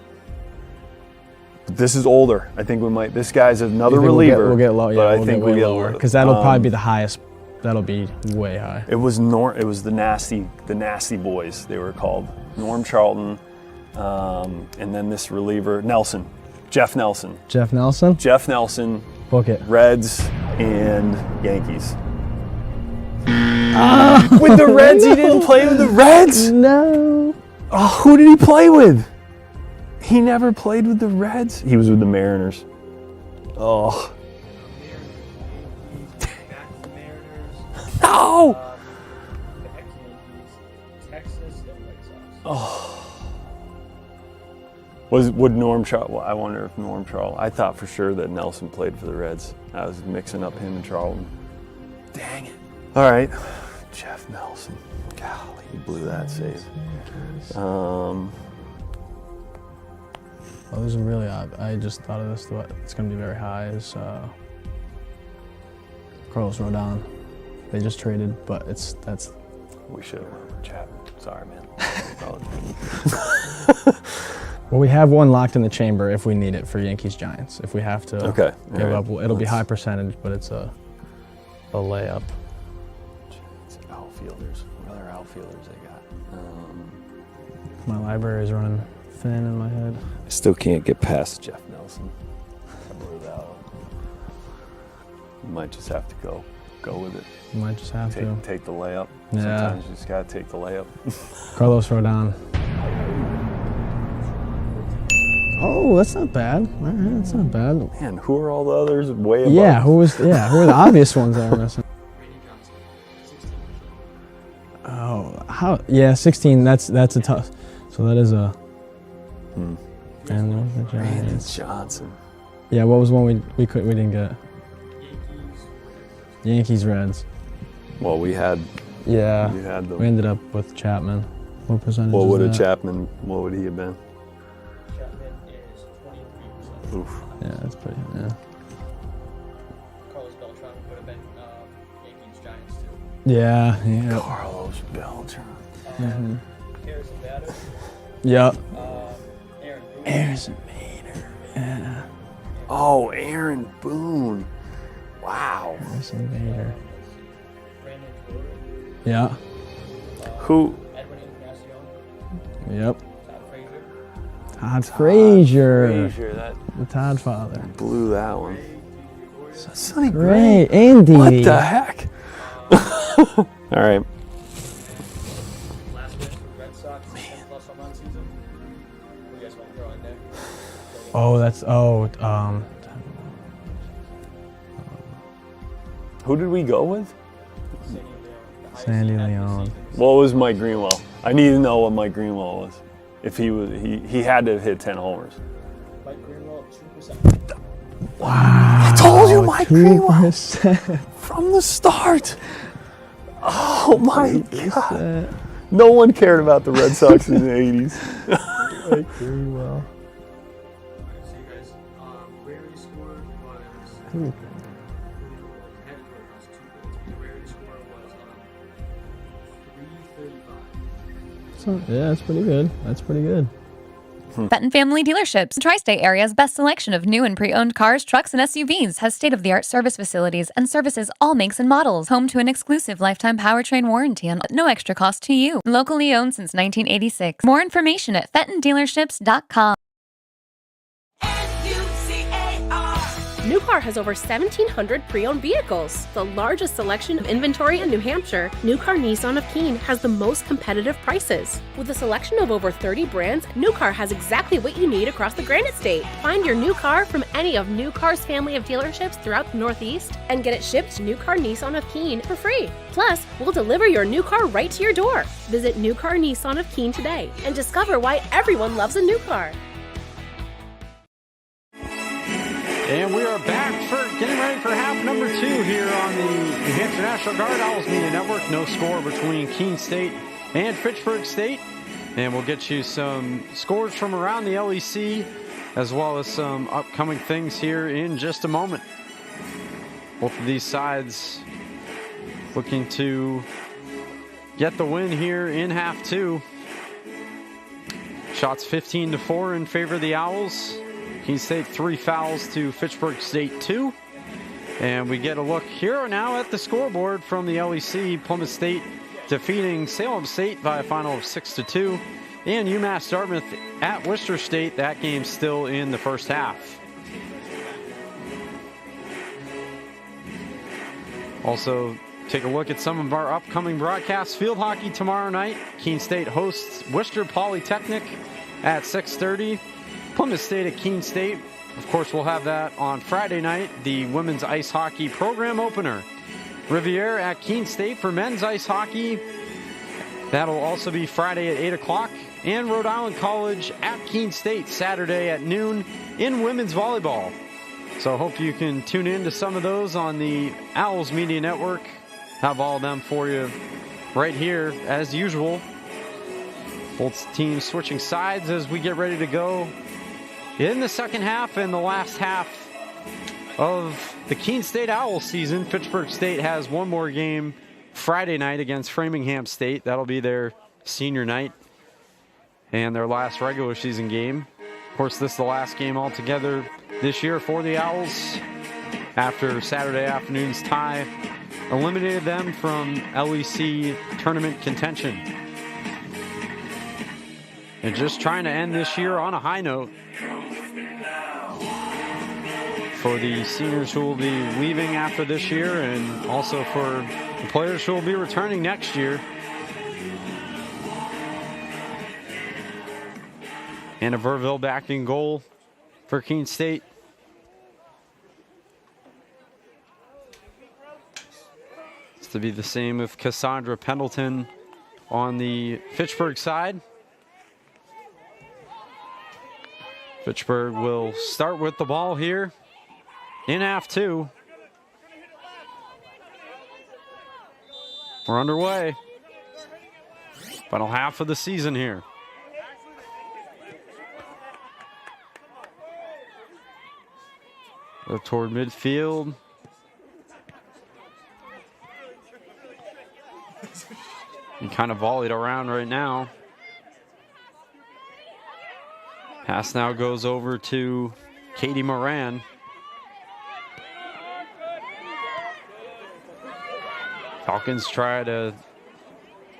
This is older. I think we might. This guy's another You think reliever. We'll get low. Yeah, but I we'll think get we way get lower because that'll probably be the highest. That'll be way high. It was the nasty boys. They were called Norm Charlton, and then this reliever Jeff Nelson. Jeff Nelson. Jeff Nelson. Book it. Reds and Yankees. With the Reds, he didn't play with the Reds. No. Oh, who did he play with? He never played with the Reds. He was with the Mariners. Oh. No! Oh. Would Norm Charlton? Well, I wonder if Norm Charlton. I thought for sure that Nelson played for the Reds. I was mixing up him and Charlton. Dang it! All right, Jeff Nelson. Golly, he blew that save. Well, this is really odd. I just thought of this. It's going to be very high. Is Carlos Rodon? They just traded, but that's. We should have went with Chapman. Sorry, man. Well, we have one locked in the chamber if we need it for Yankees Giants. If we have to give up, it'll be high percentage, but it's a layup. Outfielders. What other outfielders they got? My library is running thin in my head. I still can't get past Jeff Nelson. I blew that one. You might just have to go with it. You might just have to. Take the layup. Yeah. Sometimes you just gotta take the layup. Carlos Rodon. Oh, that's not bad. All right, that's not bad. Man, who are all the others way above? Yeah, who are the obvious ones that are missing? Oh, how? Yeah, 16. That's a tough. So that is a. And the Brandon Giants. Johnson. Yeah, what was one we didn't get? Yankees Reds. Well, we had. Yeah. You had them. We ended up with Chapman. What percentage? What is would a that? Chapman? What would he have been? Chapman is 23%. Oof. Yeah, that's pretty. Yeah. Carlos Beltran would have been Yankees Giants too. Yeah. Carlos Beltran. Harrison Bader. Yep. Aaron Boone. Harrison Bader. Yeah. Oh, Aaron Boone. Wow. Harrison Bader. Brandon Jordan. Yeah. Who? Edwin Encarnacion. Yep. Todd Frazier. Todd Frazier. Frazier, that The Todd father. blew that one. Sonny Great. Gray. Andy. What the heck? All right. Last win for the Red Sox. 10+ home run season. Who you guys want to throw in there? Who did we go with? Sandy Leon. What was Mike Greenwell? I need to know what Mike Greenwell was. If he was, he had to hit 10 homers. Mike Greenwell, 2%. I told you, Mike Greenwell 2%. from the start. Oh. Oh my God. No one cared about the Red Sox in the 80s. Like, very well. So you guys, Rarely scored was Ooh. head score was 2 goals. The Rarely score was 335. So, yeah, that's pretty good. That's pretty good. Fenton Family Dealerships. Tri-State area's best selection of new and pre-owned cars, trucks, and SUVs has state-of-the-art service facilities and services all makes and models. Home to an exclusive lifetime powertrain warranty on no extra cost to you. Locally owned since 1986. More information at fentondealerships.com. New Car has over 1,700 pre-owned vehicles. The largest selection of inventory in New Hampshire, New Car Nissan of Keene has the most competitive prices. With a selection of over 30 brands, New Car has exactly what you need across the Granite State. Find your new car from any of New Car's family of dealerships throughout the Northeast and get it shipped to New Car Nissan of Keene for free. Plus, we'll deliver your new car right to your door. Visit New Car Nissan of Keene today and discover why everyone loves a new car. And we are back for getting ready for half number 2 here on the New Hampshire National Guard Owls Media Network. No score between Keene State and Fitchburg State. And we'll get you some scores from around the LEC as well as some upcoming things here in just a moment. Both of these sides looking to get the win here in half 2. Shots 15-4 in favor of the Owls. Keene State 3 fouls to Fitchburg State 2. And we get a look here now at the scoreboard from the LEC. Plymouth State defeating Salem State by a final of 6-2. And UMass Dartmouth at Worcester State. That game still in the first half. Also, take a look at some of our upcoming broadcasts. Field hockey tomorrow night. Keene State hosts Worcester Polytechnic at 6:30. Plymouth State at Keene State. Of course, we'll have that on Friday night, the women's ice hockey program opener. Riviere at Keene State for men's ice hockey. That'll also be Friday at 8 o'clock. And Rhode Island College at Keene State Saturday at noon in women's volleyball. So I hope you can tune in to some of those on the Owls Media Network. Have all of them for you right here as usual. Both teams switching sides as we get ready to go in the second half and the last half of the Keene State Owls season. Fitchburg State has one more game Friday night against Framingham State. That'll be their senior night and their last regular season game. Of course, this is the last game altogether this year for the Owls after Saturday afternoon's tie eliminated them from LEC tournament contention. And just trying to end this year on a high note for the seniors who will be leaving after this year and also for the players who will be returning next year. Anna Verville back in goal for Keene State. It's to be the same with Cassandra Pendleton on the Fitchburg side. Fitchburg will start with the ball here in half 2. We're underway. Final half of the season here. Go toward midfield. And kind of volleyed around right now. Pass now goes over to Katie Moran. Falcons try to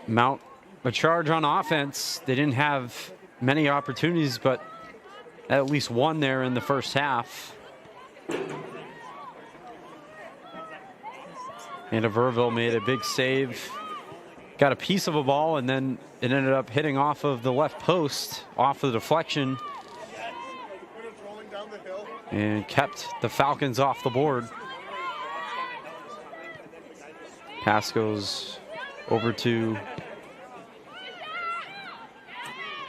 mount a charge on offense. They didn't have many opportunities, but at least one there in the first half. And Verville made a big save. Got a piece of a ball, and then it ended up hitting off of the left post, off the deflection, and kept the Falcons off the board. Pass goes over to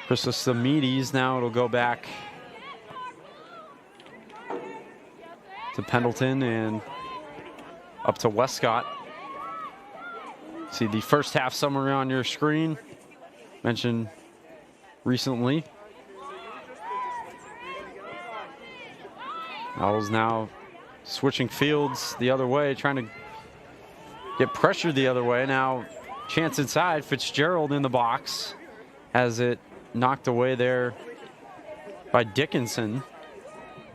Christosamides. Now it'll go back to Pendleton and up to Westcott. See the first half summary on your screen. Mentioned recently. Owls now switching fields the other way, trying to get pressure the other way. Now chance inside, Fitzgerald in the box. Has it knocked away there by Dickinson.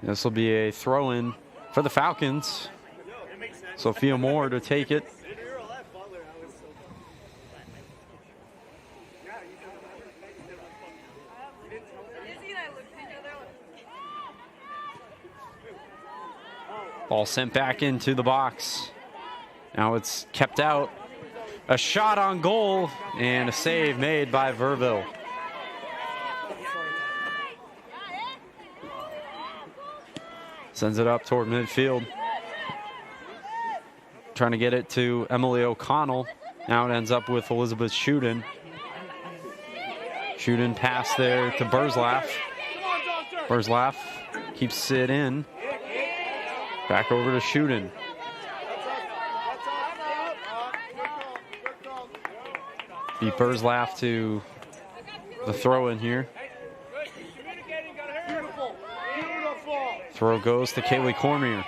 This will be a throw-in for the Falcons. Sophia Moore to take it. Ball sent back into the box. Now it's kept out. A shot on goal and a save made by Verville. Sends it up toward midfield. Trying to get it to Emily O'Connell. Now it ends up with Elizabeth Shuden. Shuden pass there to Burzlaff. Burzlaff keeps it in. Back over to Shuden. Beat Burzlaff to the throw in here. Throw goes to Kaylee Cormier.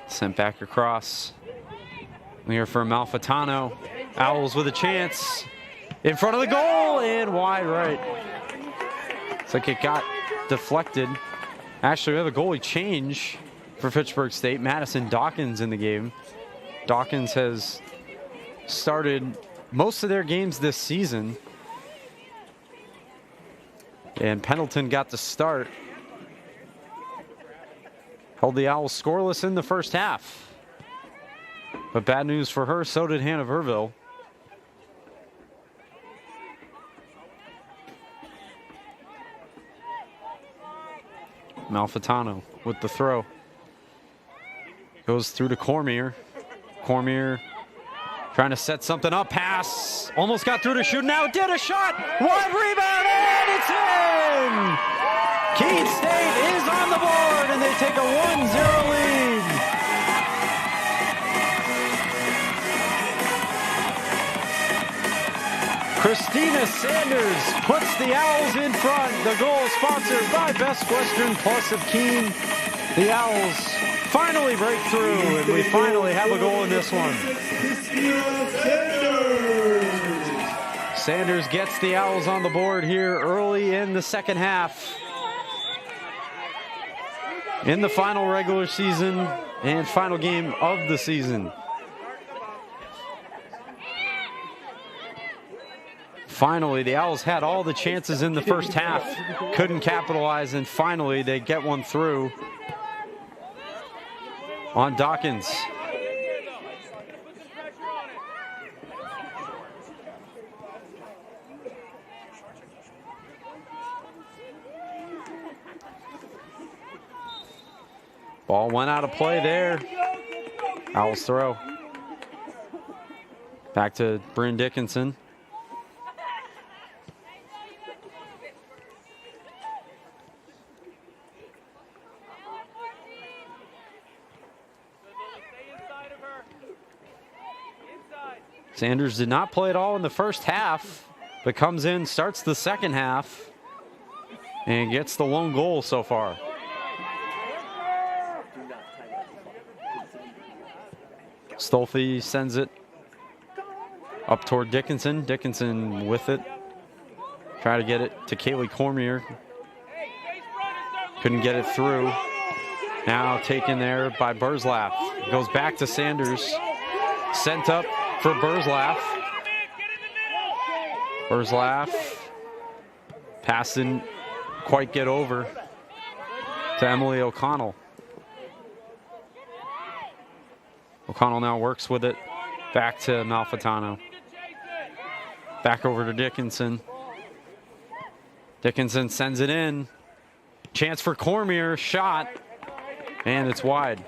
Sent back across. Here for Malfitano. Owls with a chance. In front of the goal and wide right. It's like it got deflected. Actually, we have a goalie change for Fitchburg State. Madison Dawkins in the game. Dawkins has started most of their games this season. And Pendleton got the start. Held the Owls scoreless in the first half. But bad news for her, so did Hannah Verville. Malfitano with the throw. Goes through to Cormier. Cormier trying to set something up. Pass. Almost got through to shoot. Now did a shot. Wide rebound and it's in. Keene State is on the board and they take a 1-0 lead. Christina Sanders puts the Owls in front. The goal sponsored by Best Western Plus of Keene. The Owls finally break through, and we finally have a goal in this one. Sanders gets the Owls on the board here early in the second half. In the final regular season and final game of the season. Finally, the Owls had all the chances in the first half, couldn't capitalize, and finally they get one through on Dawkins. Ball went out of play there. Owls throw. Back to Bryn Dickinson. Sanders did not play at all in the first half, but comes in, starts the second half, and gets the lone goal so far. Stolfi sends it up toward Dickinson. Dickinson with it. Try to get it to Kaylee Cormier. Couldn't get it through. Now taken there by Burzlaff. Goes back to Sanders. Sent up for Burzlaff. Burzlaff. Pass didn't quite get over to Emily O'Connell. O'Connell now works with it. Back to Malfitano. Back over to Dickinson. Dickinson sends it in. Chance for Cormier. Shot. And it's wide.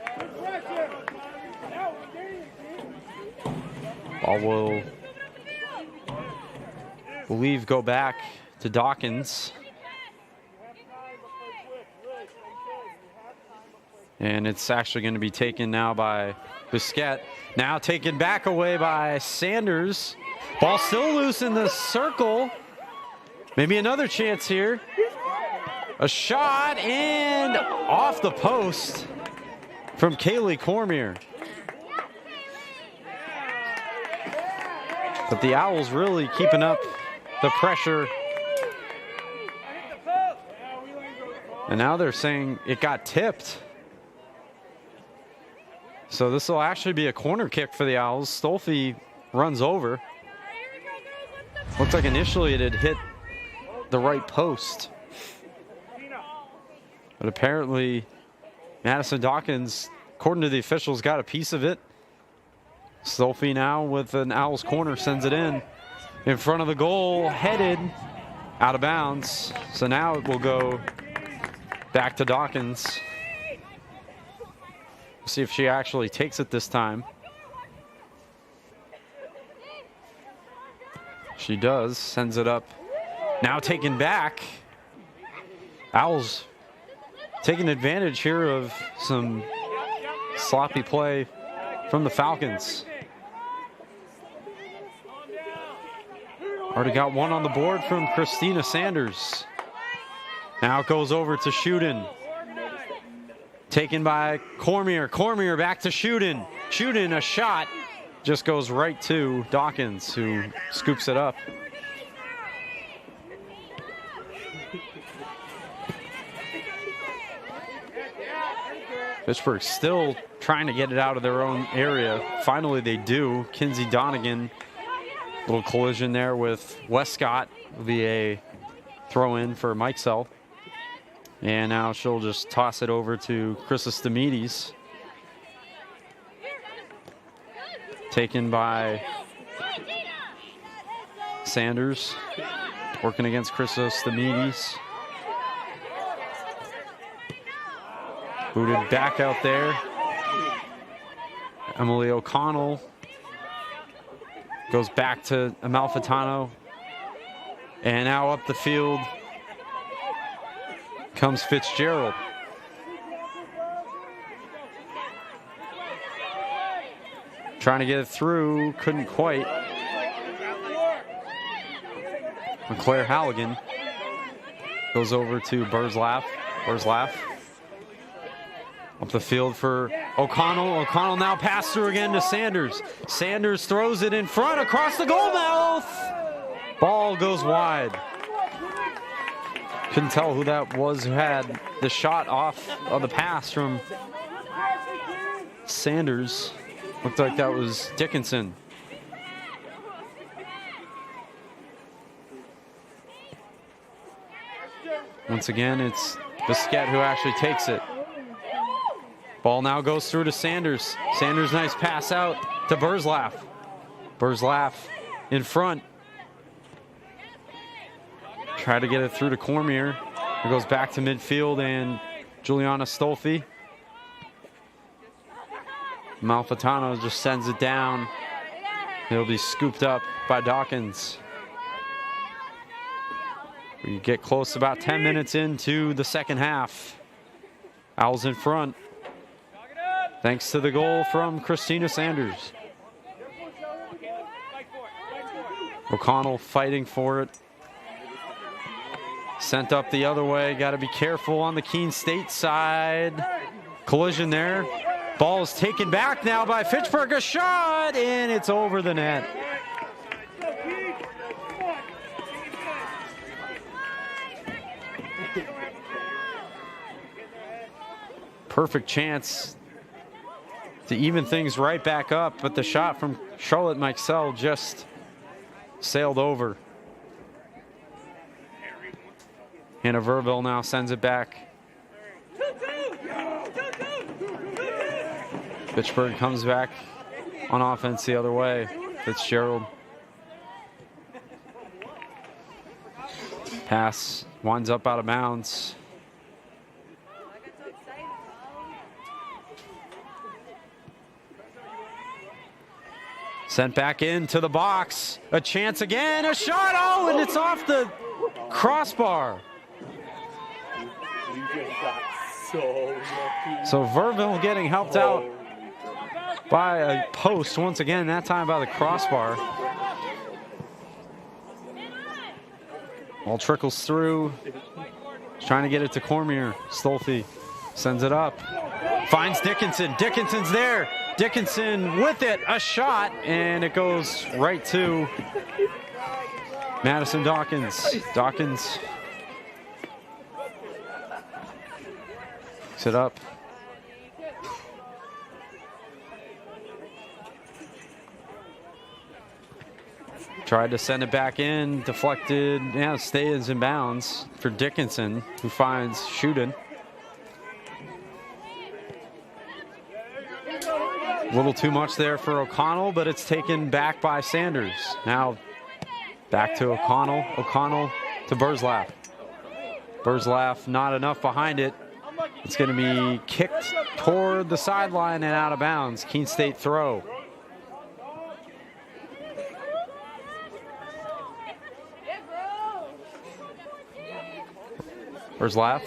Ball will, believe, go back to Dawkins. And it's actually going to be taken now by Bisquette. Now taken back away by Sanders. Ball still loose in the circle. Maybe another chance here. A shot and off the post from Kaylee Cormier. But the Owls really keeping up the pressure. And now they're saying it got tipped. So this will actually be a corner kick for the Owls. Stolfi runs over. Looks like initially it had hit the right post. But apparently Madison Dawkins, according to the officials, got a piece of it. Stolfi now with an Owls corner sends it in front of the goal, headed out of bounds. So now it will go back to Dawkins. See if she actually takes it this time. She does, sends it up. Now taken back. Owls taking advantage here of some sloppy play from the Falcons. Already got one on the board from Christina Sanders. Now it goes over to Shuden. Taken by Cormier. Cormier back to Shuden. Shuden, a shot. Just goes right to Dawkins, who scoops it up. Fitchburg still trying to get it out of their own area. Finally they do. Kinsey Donegan, little collision there with Westcott. Will be a throw in for Mikesell. And now she'll just toss it over to Krista Stamides. Taken by Sanders. Working against Krista Stamides. Booted back out there. Emily O'Connell goes back to Amalfitano. And now up the field comes Fitzgerald. Trying to get it through, couldn't quite. And Claire Halligan goes over to Burzlaff. Up the field for O'Connell. O'Connell now passed through again to Sanders. Sanders throws it in front across the goal mouth. Ball goes wide. Couldn't tell who that was who had the shot off of the pass from Sanders. Looked like that was Dickinson. Once again, it's Bisquette who actually takes it. Ball now goes through to Sanders. Sanders, nice pass out to Burzlaff. Burzlaff in front. Try to get it through to Cormier. It goes back to midfield and Juliana Stolfi. Malfitano just sends it down. It'll be scooped up by Dawkins. We get close, about 10 minutes into the second half. Owls in front. Thanks to the goal from Christina Sanders. O'Connell fighting for it. Sent up the other way. Got to be careful on the Keene State side. Collision there. Ball is taken back now by Fitchburg. A shot, and it's over the net. Perfect chance to even things right back up, but the shot from Charlotte Mikesell just sailed over. Hannah Verville now sends it back. Fitchburg comes back on offense the other way. Fitzgerald. Pass winds up out of bounds. Sent back into the box. A chance again, a shot, oh, and it's off the crossbar. So Verville getting helped out by a post once again, that time by the crossbar. Ball trickles through. He's trying to get it to Cormier. Stolfi sends it up. Finds Dickinson. Dickinson's there. Dickinson with it. A shot. And it goes right to Madison Dawkins. Dawkins picks it up. Tried to send it back in, deflected, yeah, stays in bounds for Dickinson, who finds Shuden. A little too much there for O'Connell, but it's taken back by Sanders. Now back to O'Connell. O'Connell to Burzlaff. Burzlaff not enough behind it. It's going to be kicked toward the sideline and out of bounds. Keene State throw. Burzlaff.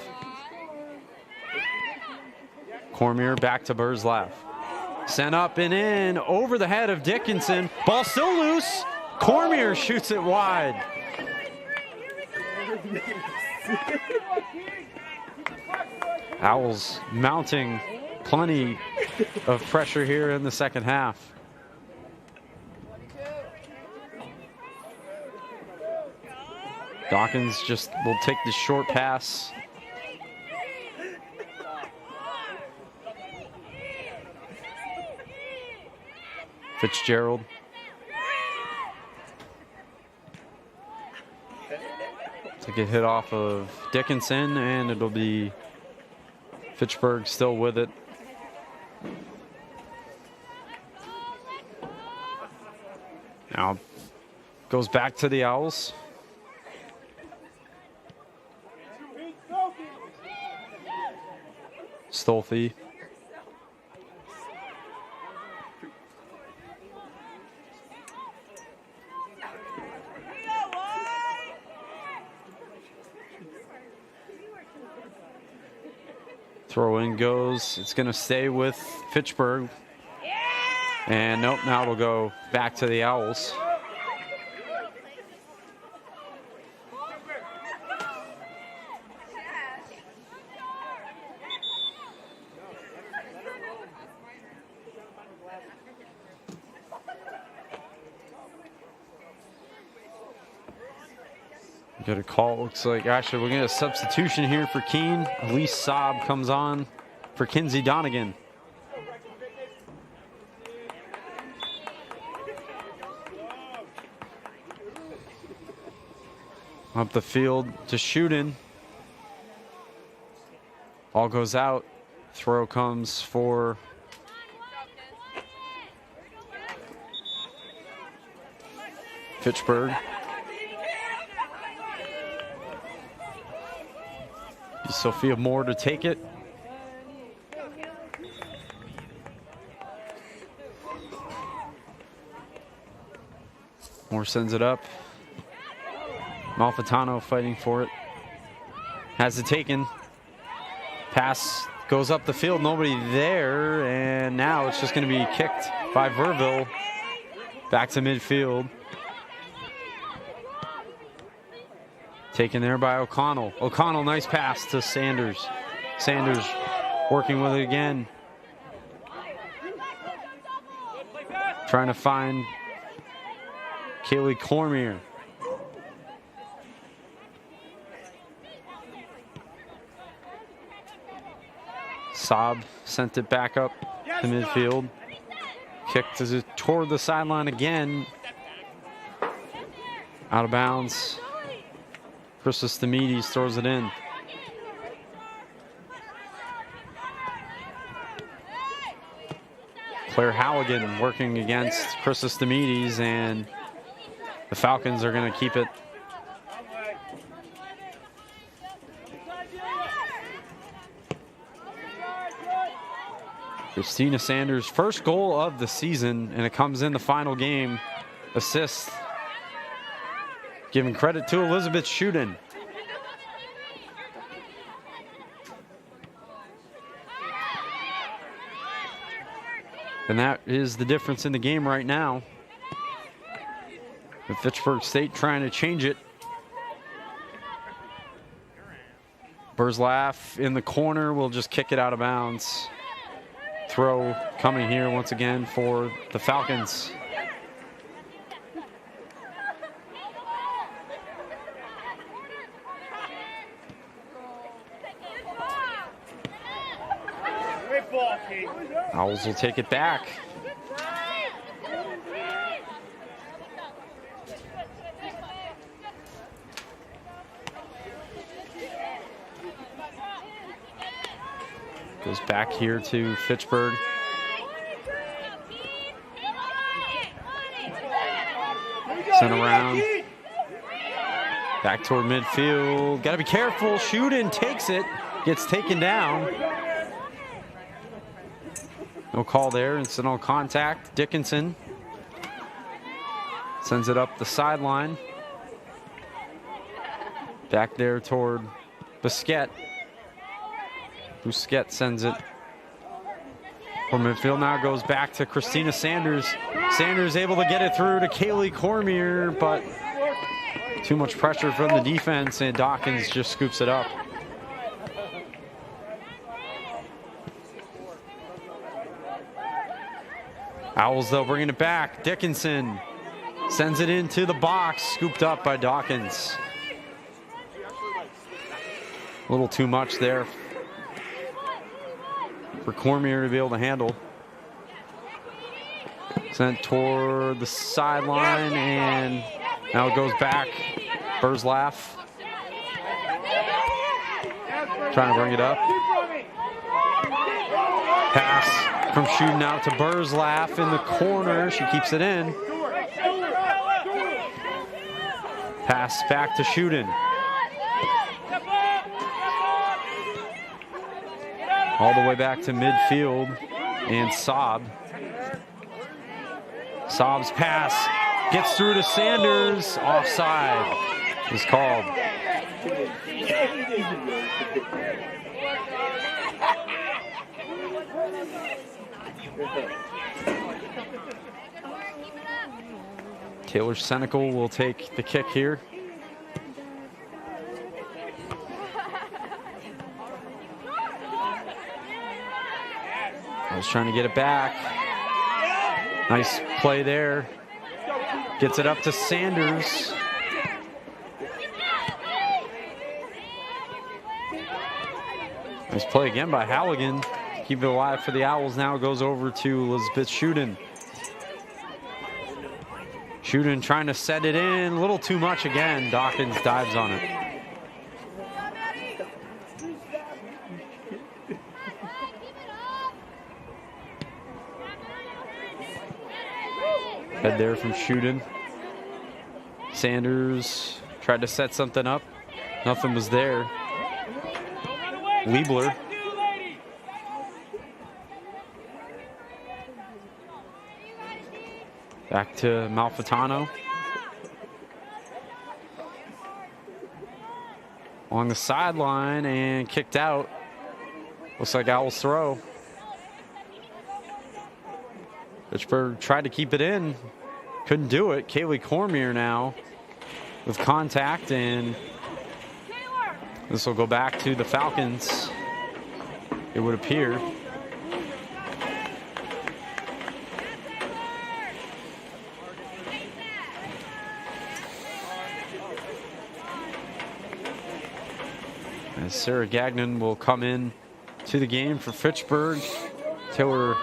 Cormier back to Burzlaff. Sent up and in over the head of Dickinson. Ball still loose. Cormier shoots it wide. Owls mounting plenty of pressure here in the second half. Dawkins just will take the short pass. Fitzgerald. Took a hit off of Dickinson, and it'll be Fitchburg still with it. Now goes back to the Owls. Stolfi. Throw in goes. It's going to stay with Fitchburg. And nope, now it'll go back to the Owls. Got a call, looks like, actually, we're going to get a substitution here for Keene. Elise Saab comes on for Kinsey Donegan. Up the field to Shuden. Ball goes out. Throw comes for Fitchburg. Sophia Moore to take it. Moore sends it up. Malfitano fighting for it. Has it taken. Pass goes up the field. Nobody there. And now it's just going to be kicked by Verville. Back to midfield. Taken there by O'Connell. O'Connell, nice pass to Sanders. Sanders working with it again. Trying to find Kaylee Cormier. Saab sent it back up to midfield. Kicked as it toward the sideline again. Out of bounds. Christos Demides throws it in. Claire Halligan working against Christos Demides, and the Falcons are going to keep it. Christina Sanders' first goal of the season, and it comes in the final game. Assist. Giving credit to Elizabeth Shuden. And that is the difference in the game right now. With Fitchburg State trying to change it. Burzlaff in the corner will just kick it out of bounds. Throw coming here once again for the Falcons. Owls will take it back. Goes back here to Fitchburg. Sent around. Back toward midfield. Got to be careful. Shootin takes it. Gets taken down. No call there. Incidental contact. Dickinson sends it up the sideline. Back there toward Busquets. Busquets sends it from midfield. Now goes back to Christina Sanders. Sanders able to get it through to Kaylee Cormier, but too much pressure from the defense, and Dawkins just scoops it up. Owls, though, bringing it back. Dickinson sends it into the box, scooped up by Dawkins. A little too much there for Cormier to be able to handle. Sent toward the sideline, and now it goes back. Burzlaff trying to bring it up. Pass from shooting out to Burzlaff in the corner. She keeps it in. Pass back to shooting. All the way back to midfield, and Saab. Saab's pass gets through to Sanders. Offside is called. Taylor Senecal will take the kick here. I was trying to get it back. Nice play there. Gets it up to Sanders. Nice play again by Halligan. Keep it alive for the Owls. Now it goes over to Elizabeth Shuden. Shuden trying to set it in. A little too much again. Dawkins dives on it. Head there from Shuden. Sanders tried to set something up. Nothing was there. Liebler. Back to Malfitano. On the sideline and kicked out. Looks like Owls throw. Fitchburg tried to keep it in. Couldn't do it. Kaylee Cormier now with contact, and this will go back to the Falcons, it would appear. As Sarah Gagnon will come in to the game for Fitchburg. Taylor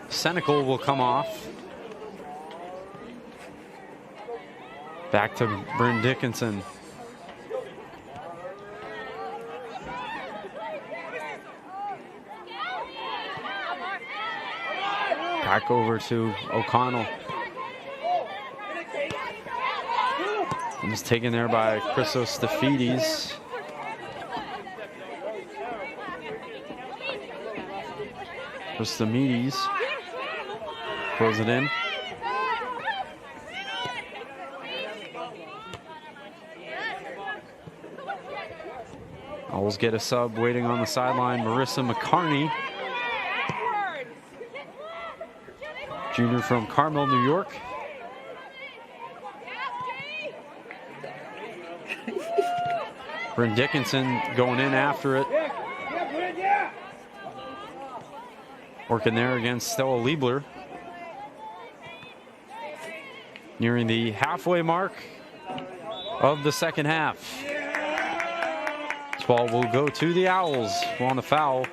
Senecal will come off. Back to Bryn Dickinson. Back over to O'Connell. It was taken there by Christos Staphides. Stamides throws it in. Owls get a sub waiting on the sideline. Marissa McCarney. Junior from Carmel, New York. Bryn Dickinson going in after it. Working there against Stella Liebler. Nearing the halfway mark of the second half. This ball will go to the Owls on the foul.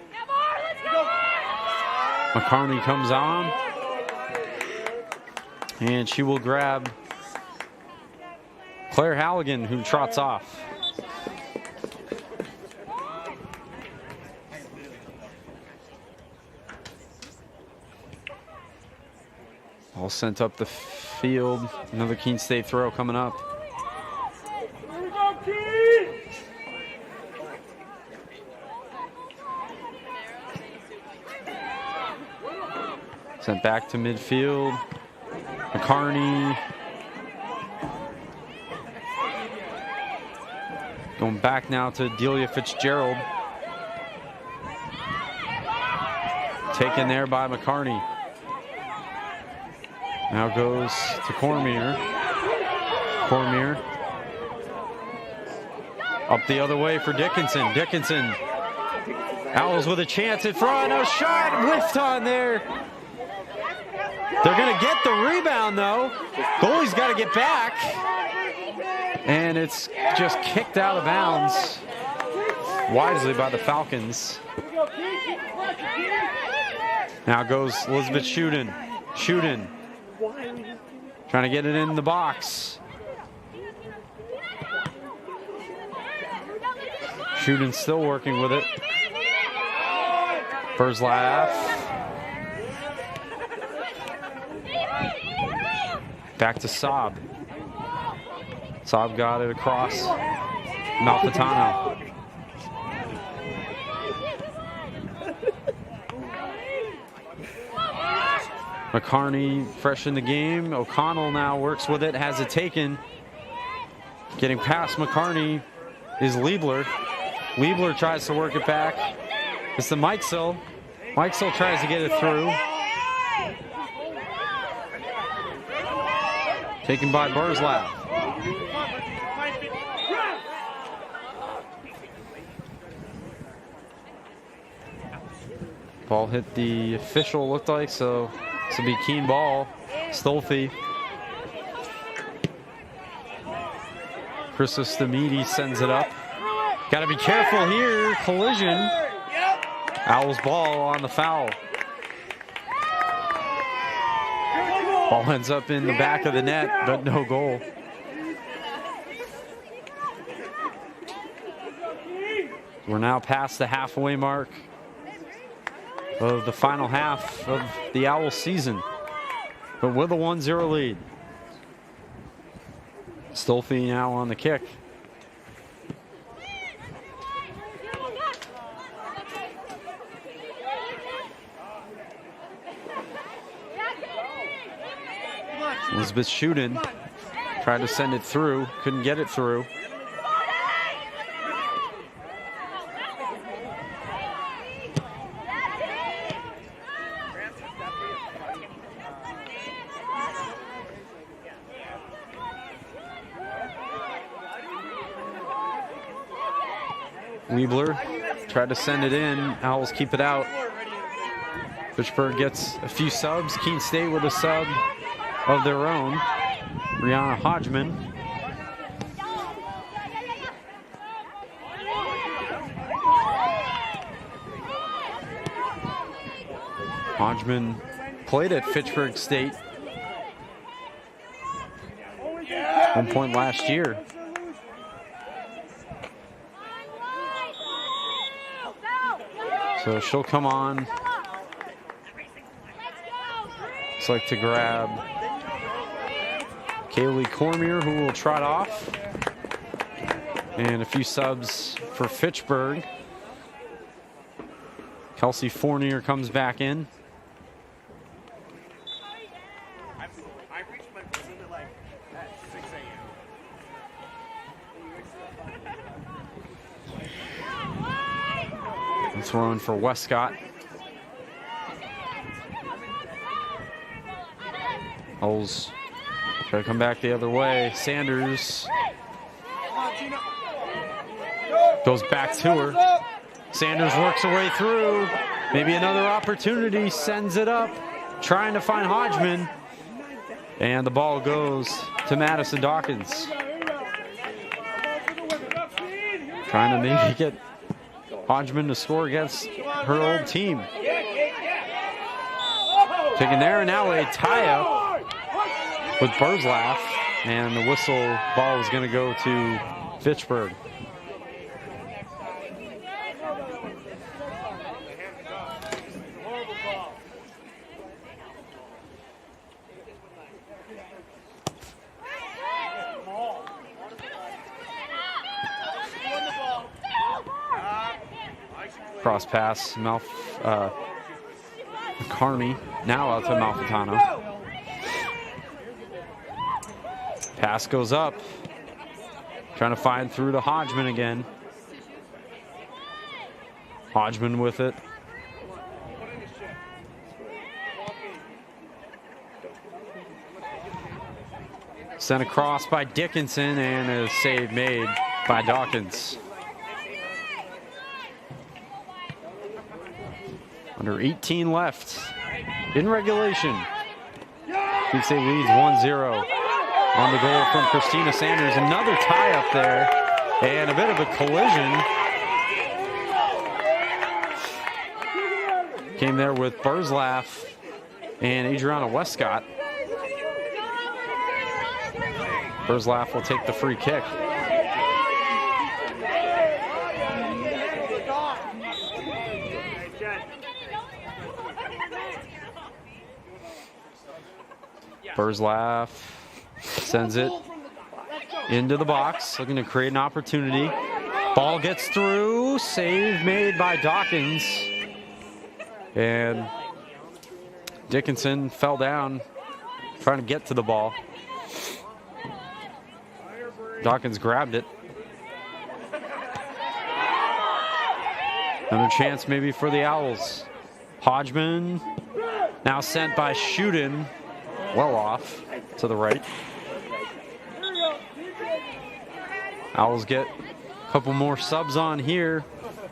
McCarney comes on. And she will grab Claire Halligan, who trots off. All sent up the field. Another Keene State throw coming up. Sent back to midfield. McCarney. Going back now to Delia Fitzgerald. Taken there by McCarney. Now goes to Cormier. Cormier. Up the other way for Dickinson. Dickinson. Owls with a chance in front. A shot whiffed on there. They're going to get the rebound, though. Goalie's got to get back. And it's just kicked out of bounds wisely by the Falcons. Now goes Elizabeth Shuden. Shuden. Trying to get it in the box. Shuden still working with it. Burzlaff. Back to Saab. Saab got it across. Malfitano. McCarney fresh in the game. O'Connell now works with it, has it taken. Getting past McCarney is Liebler. Liebler tries to work it back. It's the Meichsel. Meichsel tries to get it through. Taken by Burzlaff. Ball hit the official, looked like, so this will be Keene ball. Stolfi. Krista Stamidi sends it up. Got to be careful here. Collision. Owls ball on the foul. Ball ends up in the back of the net, but no goal. We're now past the halfway mark of the final half of the Owls season, but with a 1-0 lead. Stolfi now on the kick. Elizabeth Shuden tried to send it through, couldn't get it through. Liebler tried to send it in. Owls keep it out. Fitchburg gets a few subs. Keene State with a sub of their own. Brianna Hodgman. Hodgman played at Fitchburg State at one point last year. So she'll come on. Looks like to grab Kaylee Cormier, who will trot off. And a few subs for Fitchburg. Kelsey Fournier comes back in. Throwing for Westcott. Owls try to come back the other way. Sanders goes back to her. Sanders works her way through. Maybe another opportunity, sends it up, trying to find Hodgman. And the ball goes to Madison Dawkins. Trying to maybe get Hodgman to score against her old team. Taking there, and now a tie-up with Burzlaff. And the whistle ball is going to go to Fitchburg. Cross pass, McCarney, now out to Malfitano. Pass goes up. Trying to find through to Hodgman again. Hodgman with it. Sent across by Dickinson, and a save made by Dawkins. Under 18 left in regulation. Keene State leads 1-0 on the goal from Christina Sanders. Another tie up there and a bit of a collision. Came there with Burzlaff and Adriana Westcott. Burzlaff will take the free kick. Burzlaff sends it into the box, looking to create an opportunity. Ball gets through, save made by Dawkins. And Dickinson fell down, trying to get to the ball. Dawkins grabbed it. Another chance maybe for the Owls. Hodgman now sent by Shuden. Well off to the right. Owls get a couple more subs on here.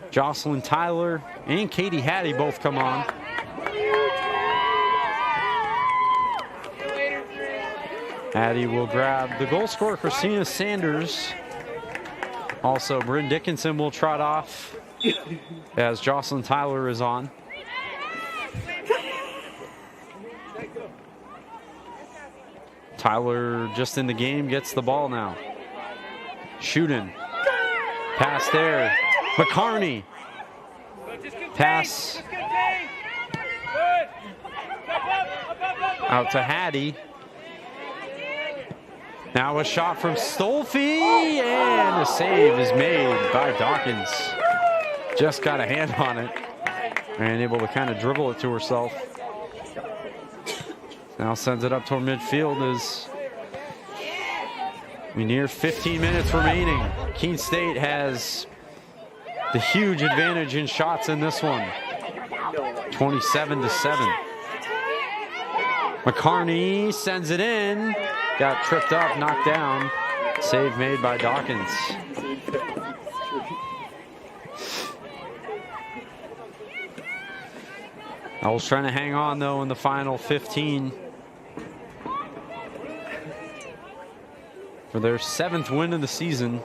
Jocelyn Tyler and Katie Hattie both come on. Hattie will grab the goal scorer, Christina Sanders. Also, Bryn Dickinson will trot off as Jocelyn Tyler is on. Tyler just in the game, gets the ball now. Shooting. Pass there. McCarney. Pass. Out to Hattie. Now a shot from Stolfi, and a save is made by Dawkins. Just got a hand on it and able to kind of dribble it to herself. Now sends it up toward midfield as we near 15 minutes remaining. Keene State has the huge advantage in shots in this one. 27-7. McCarney sends it in. Got tripped up, knocked down. Save made by Dawkins. Owls trying to hang on though in the final 15. For their 7th win of the season.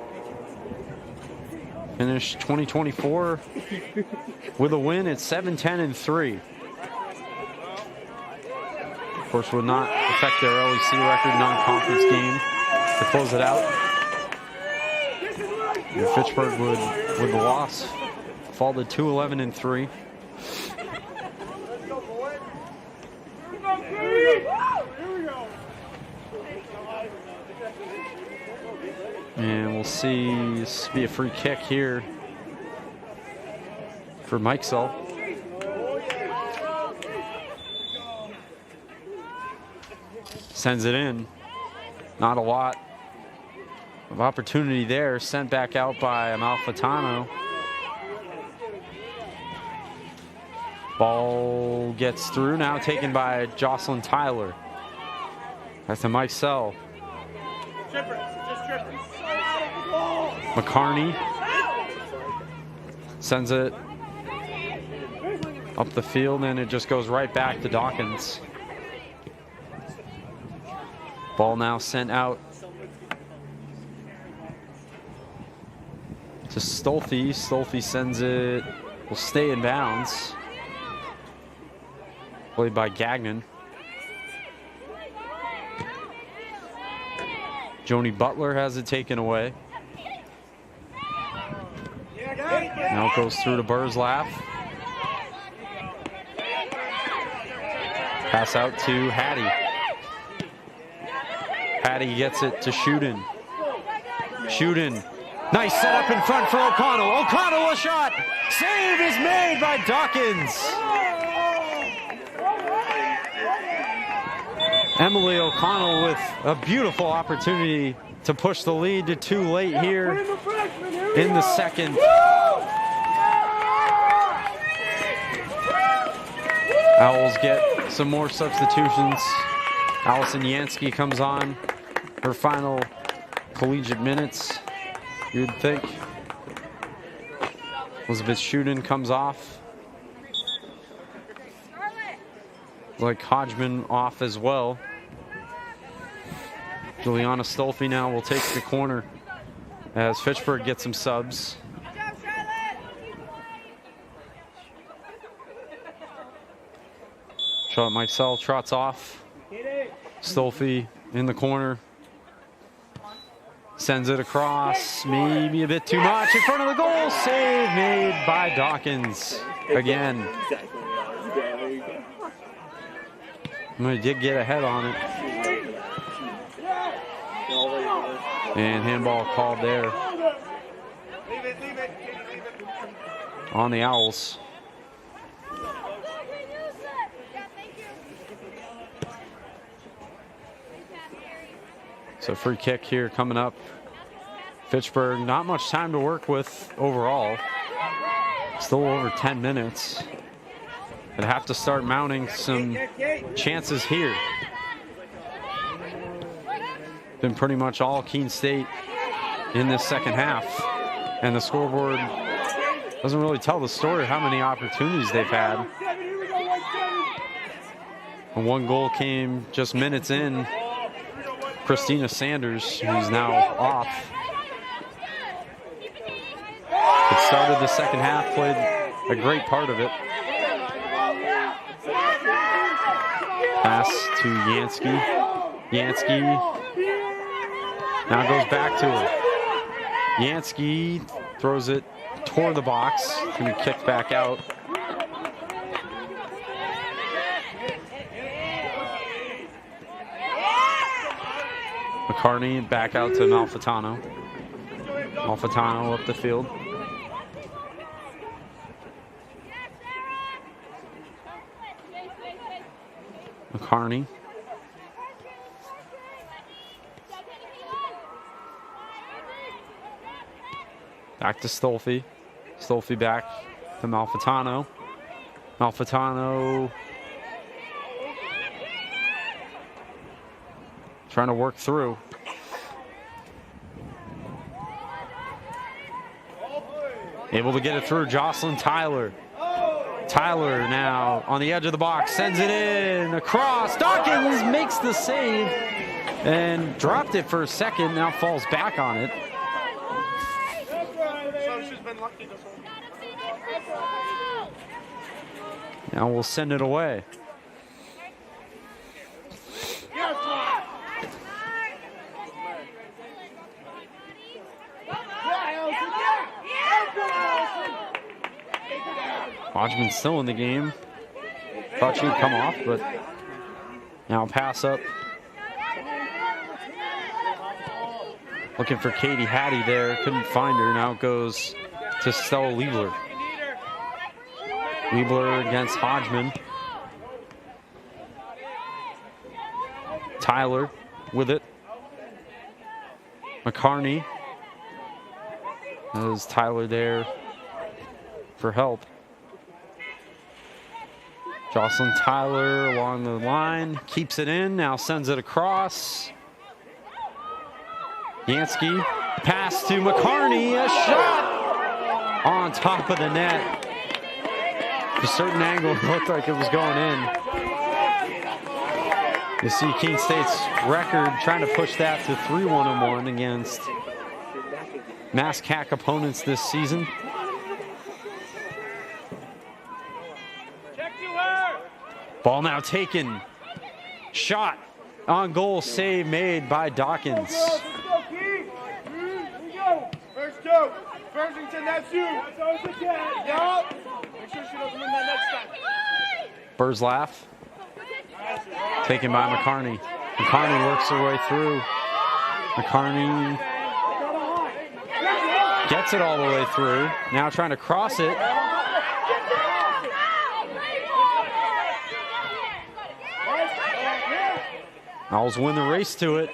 Finished 2024 with a win at 7-10-3. Of course, will not affect their LEC record non-conference game to close it out. And Fitchburg would, with the loss, fall to 2-11-3. And we'll see this be a free kick here for Mikesell. Sends it in. Not a lot of opportunity there. Sent back out by Amalfitano. Ball gets through, now taken by Jocelyn Tyler. That's to Mike Sell. McCarney sends it up the field, and it just goes right back to Dawkins. Ball now sent out to Stolfi. Stolfi sends it, will stay in bounds. Played by Gagnon. Joni Butler has it taken away. Now it goes through to Burzlaff. Pass out to Hattie. Hattie gets it to Shootin. Shootin. Nice setup in front for O'Connell. O'Connell a shot. Save is made by Dawkins. Emily O'Connell with a beautiful opportunity to push the lead to too late here in the second. Owls get some more substitutions. Allison Yansky comes on her final collegiate minutes, you'd think. Elizabeth Shootin comes off. Like Hodgman off as well. Juliana Stolfi now will take the corner as Fitchburg gets some subs. Charlotte Mikesell trots off. Stolfi in the corner. Sends it across, maybe a bit too much in front of the goal. Save made by Dawkins again. They did get ahead on it. And handball called there on the Owls. So free kick here coming up. Fitchburg, not much time to work with overall. Still over 10 minutes. They'd have to start mounting some chances here. Been pretty much all Keene State in this second half. And the scoreboard doesn't really tell the story of how many opportunities they've had. And one goal came just minutes in. Christina Sanders, who's now off. It started the second half, played a great part of it. Pass to Yansky. Yansky now goes back to her. Yansky throws it toward the box. Gonna be kicked back out. McCartney back out to Malfitano. Malfitano up the field. McCartney. Back to Stolfi. Stolfi back to Malfitano. Malfitano trying to work through. Able to get it through. Jocelyn Tyler. Tyler now on the edge of the box. Sends it in. Across. Dawkins makes the save. And dropped it for a second. Now falls back on it. Now we'll send it away. Hodgman's still in the game. Thought she'd come off, but now pass up. Looking for Katie Hattie there. Couldn't find her. Now it goes to Stella Liebler. Liebler against Hodgman. Tyler with it. McCartney. There's Tyler there for help. Jocelyn Tyler along the line, keeps it in, now sends it across. Yansky, pass to McCarney, a shot on top of the net. A certain angle looked like it was going in. You see Keene State's record trying to push that to 3-1-1 against MASCAC opponents this season. Ball now taken. Shot on goal, save made by Dawkins. First go. Burlington, that's you. That's always the cat. Yup. Make sure she doesn't win that next time. Burzlaff. Taken by McCarney. McCarney works her way through. McCarney gets it all the way through. Now trying to cross it. Owls win the race to it.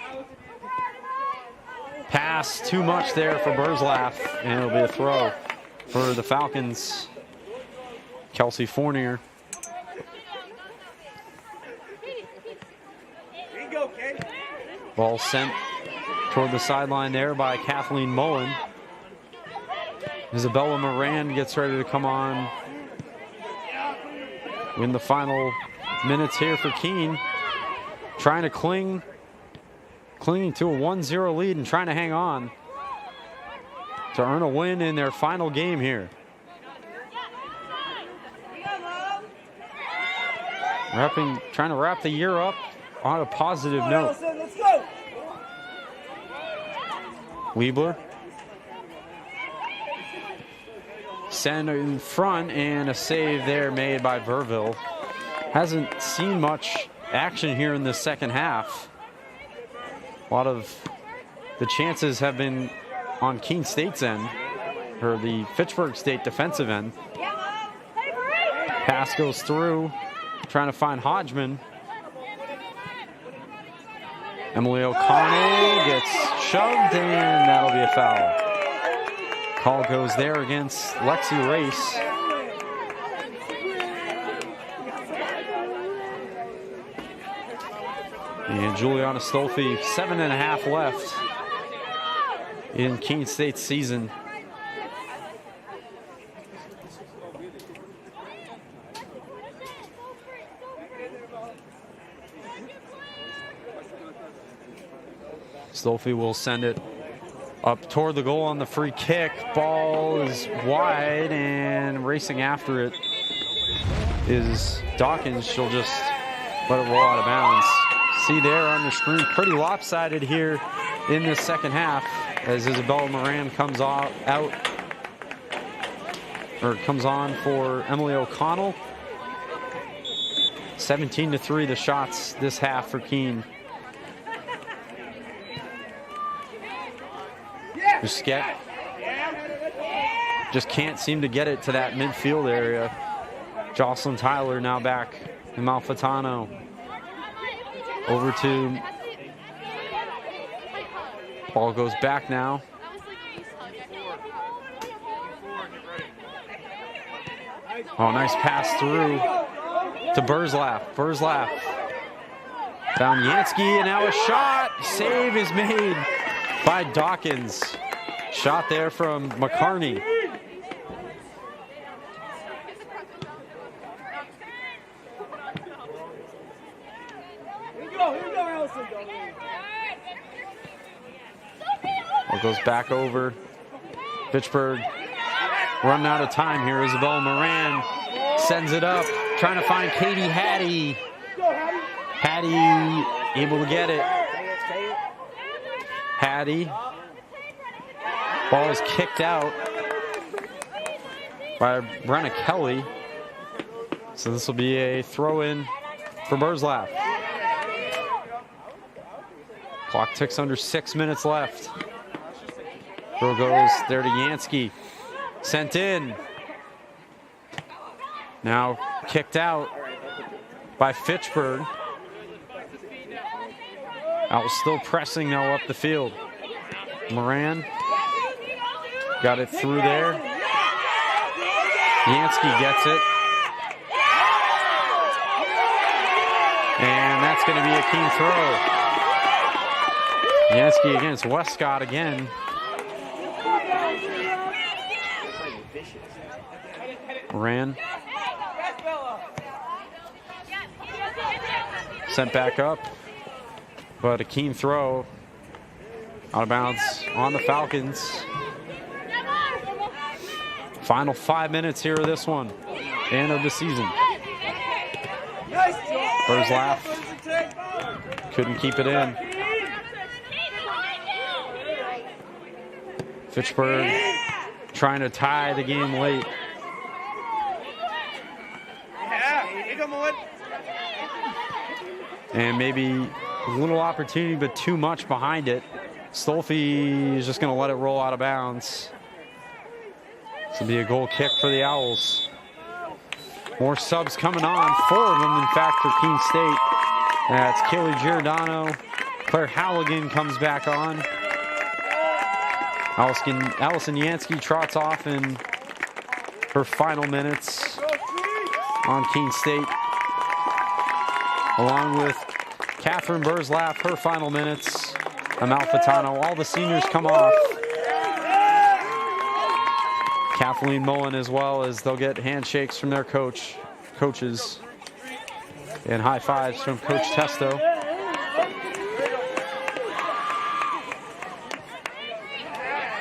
Pass too much there for Burzlaff, and it'll be a throw for the Falcons. Kelsey Fournier. Ball sent toward the sideline there by Kathleen Mullen. Isabella Moran gets ready to come on. Win the final minutes here for Keene. Trying to clinging to a 1-0 lead and trying to hang on to earn a win in their final game here. Trying to wrap the year up on a positive note. Liebler. Send in front, and a save there made by Verville. Hasn't seen much action here in the second half. A lot of the chances have been on Keene State's end, or the Fitchburg State defensive end. Pass goes through, trying to find Hodgman. Emily O'Connell gets shoved, and that'll be a foul. Call goes there against Lexi Race. And Juliana Stolfi, 7.5 left in Keene State's season. Stolfi will send it up toward the goal on the free kick. Ball is wide, and racing after it is Dawkins. She'll just let it roll out of bounds. See there on the screen, pretty lopsided here in this second half as Isabella Moran comes on for Emily O'Connell. 17-3 the shots this half for Keene. Just can't seem to get it to that midfield area. Jocelyn Tyler now back in Malfitano. Over to, ball goes back now. Oh, nice pass through to Burzlaff. Burzlaff found Yansky, and now a shot. Save is made by Dawkins. Shot there from McCarney. It goes back over. Fitchburg running out of time here. Isabella Moran sends it up, trying to find Katie Hattie. Hattie able to get it. Hattie. Ball is kicked out by Brenna Kelly. So this will be a throw-in for Burzlaff. Clock ticks under 6 minutes left. Throw goes there to Yansky. Sent in. Now kicked out by Fitchburg. Out still pressing now up the field. Moran got it through there. Yansky gets it. going to be a Keene throw. Yansky against Westcott again. Ran. Sent back up. But a Keene throw. Out of bounds on the Falcons. Final 5 minutes here of this one. End of the season. Burzlaff couldn't keep it in. Fitchburg trying to tie the game late. And maybe a little opportunity, but too much behind it. Stolfi is just going to let it roll out of bounds. This will be a goal kick for the Owls. More subs coming on. 4 of them, in fact, for Keene State. That's Kaylee Giordano. Claire Halligan comes back on. Allison Yansky trots off in her final minutes on Keene State. Along with Catherine Burzlaff, her final minutes. Amalfitano, all the seniors come off. Kathleen Mullen as well, as they'll get handshakes from their coaches, and high fives from Coach Testo.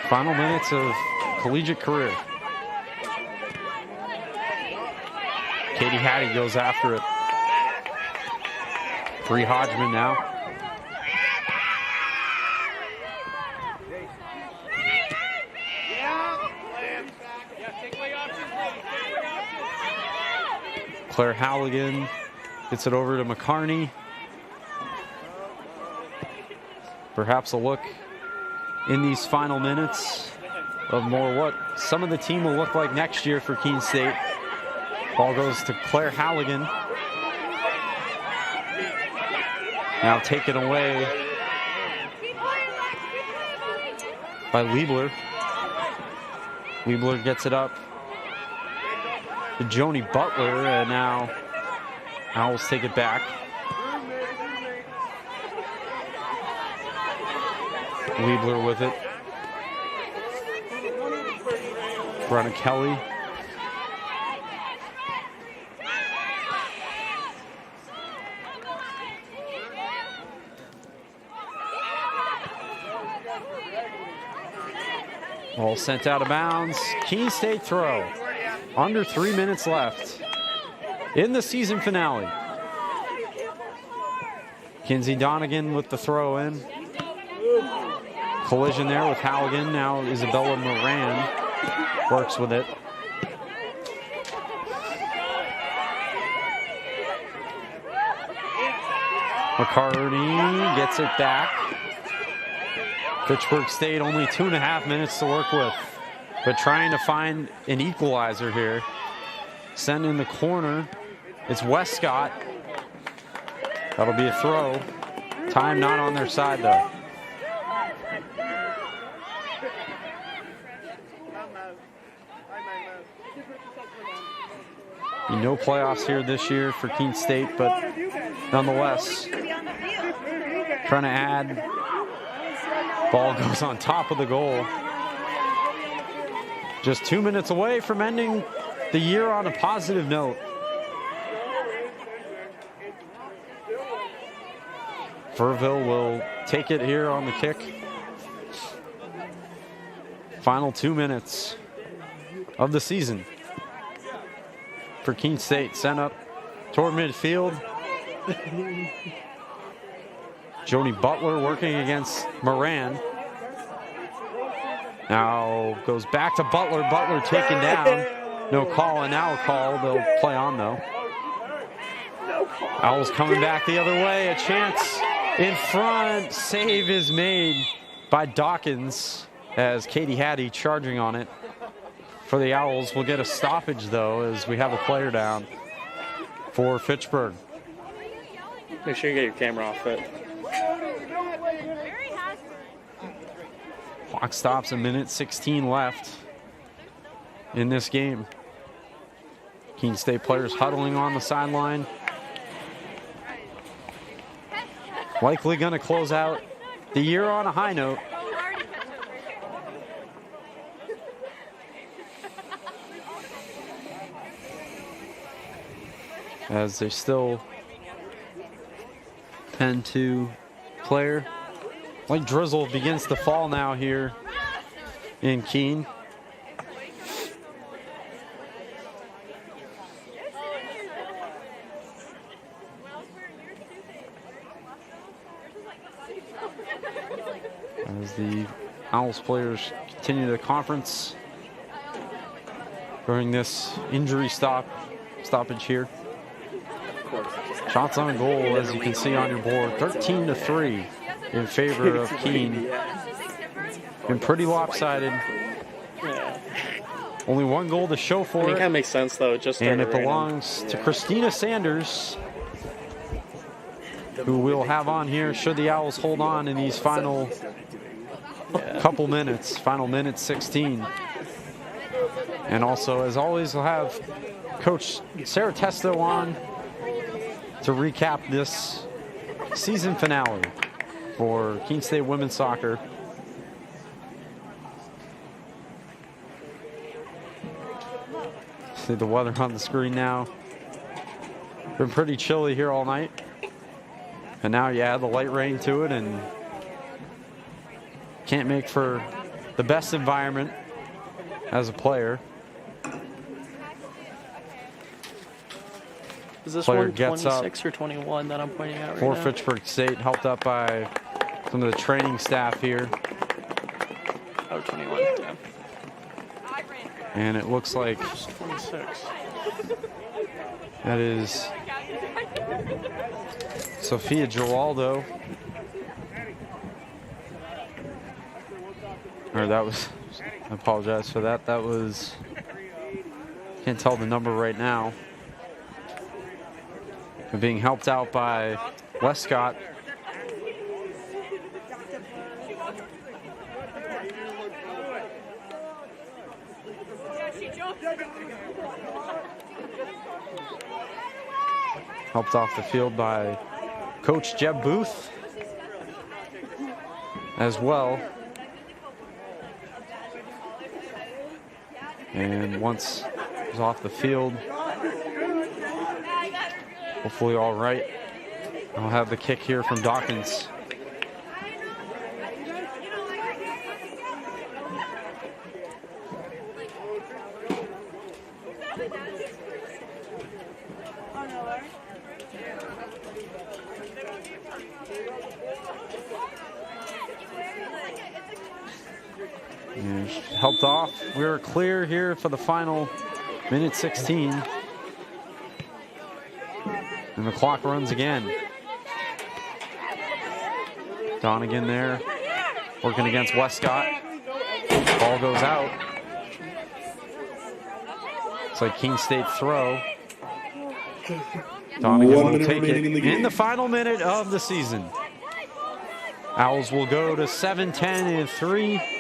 Final minutes of collegiate career. Katie Hattie goes after it. Bree Hodgman now. Claire Halligan gets it over to McCarney. Perhaps a look in these final minutes of more what some of the team will look like next year for Keene State. Ball goes to Claire Halligan. Now taken away by Liebler. Liebler gets it up to Joni Butler, and now Owls take it back. Liebler with it. Brenna Kelly. Ball sent out of bounds. Keene State throw. Under 3 minutes left in the season finale. Kinsey Donegan with the throw in. Collision there with Halligan. Now Isabella Moran works with it. McCarty gets it back. Fitchburg State only 2.5 minutes to work with, but trying to find an equalizer here. Sent in the corner. It's Westcott. That'll be a throw. Time not on their side though. No playoffs here this year for Keene State, but nonetheless, trying to add. Ball goes on top of the goal. Just 2 minutes away from ending the year on a positive note. Furville will take it here on the kick. Final 2 minutes of the season for Keene State. Sent up toward midfield. Joni Butler working against Moran. Now goes back to Butler. Butler taken down. No call, and now a call. They'll play on though. Owls coming back the other way. A chance in front. Save is made by Dawkins as Katie Hattie charging on it. For the Owls, we'll get a stoppage though as we have a player down for Fitchburg. Make sure you get your camera off it. Clock stops, 1:16 left in this game. Keene State players huddling on the sideline. likely going to close out the year on a high note. As they still tend to player. Like drizzle begins to fall now here in Keene. As the Owls players continue the conference during this injury stoppage here. Shots on goal, as you can see on your board, 13-3 in favor of Keene. Been pretty lopsided. Only one goal to show for it. It kind of makes sense, though. And it belongs to Christina Sanders, who we'll have on here should the Owls hold on in these final couple minutes, final minute 16. And also, as always, we'll have Coach Sarah Testo on to recap this season finale for Keene State women's soccer. See the weather on the screen now. Been pretty chilly here all night. And now you add the light rain to it and can't make for the best environment as a player. Is this Player one gets 26 or 21 that I'm pointing out right for now? Fitchburg State, helped up by some of the training staff here. Oh, 21, yeah. And it looks like 26. that is Sophia Giraldo. Or that was, I apologize for that. That was, can't tell the number right now. They're being helped out by Westcott. Helped off the field by Coach Jeb Booth as well. And once he's off the field, hopefully all right. I'll have the kick here from Dawkins. And helped off. We're clear here for the final minute 16. And the clock runs again. Donegan there, working against Westcott. Ball goes out. It's like Keene State throw. Donegan will take it in the final minute of the season. Owls will go to 7-10-3.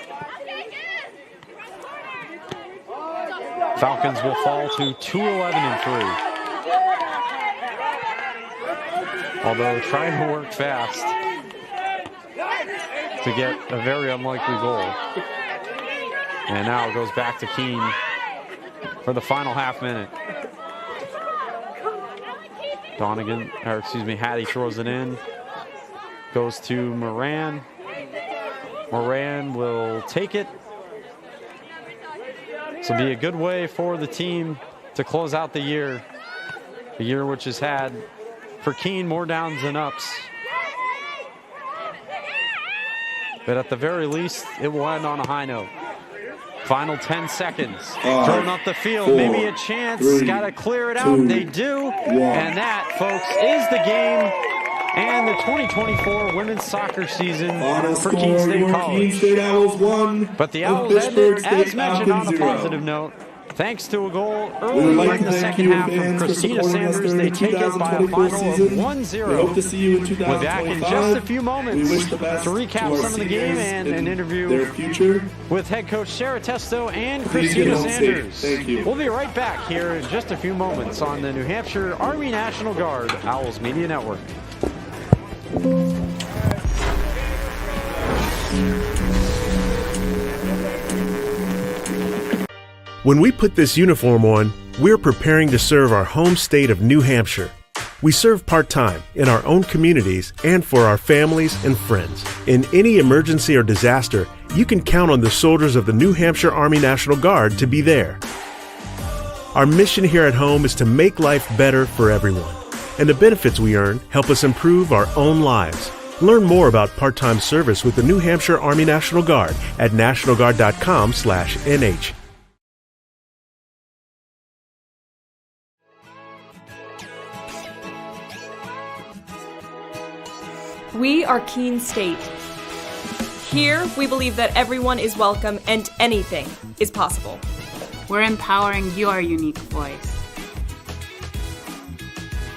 Falcons will fall to 2-11-3. Although trying to work fast to get a very unlikely goal. And now it goes back to Keene for the final half minute. Donegan, or excuse me, Hattie throws it in. Goes to Moran. Moran will take it. This will be a good way for the team to close out the year. A year which has had, for Keene, more downs than ups. But at the very least, it will end on a high note. Final 10 seconds. Thrown up the field. 4, Maybe a chance. 3, Got to clear it out. 2, they do. 1. And that, folks, is the game and the 2024 women's soccer season for Keene State College. Keene State Owls 1. But the Owls ended, as mentioned, on a positive note. Thanks to a goal early in the second half from Christina Sanders, they take it by a final of 1-0. We hope to see you in 2025. We're back in just a few moments we wish the best to recap to some of the game and an interview their future. with head coach Sarah Testo and Please get Christina home Sanders. safe. Thank you. We'll be right back here in just a few moments on the New Hampshire Army National Guard Owls Media Network. When we put this uniform on, we're preparing to serve our home state of New Hampshire. We serve part-time in our own communities and for our families and friends. In any emergency or disaster, you can count on the soldiers of the New Hampshire Army National Guard to be there. Our mission here at home is to make life better for everyone, and the benefits we earn help us improve our own lives. Learn more about part-time service with the New Hampshire Army National Guard at nationalguard.com/NH. We are Keene State. Here, we believe that everyone is welcome and anything is possible. We're empowering your unique voice.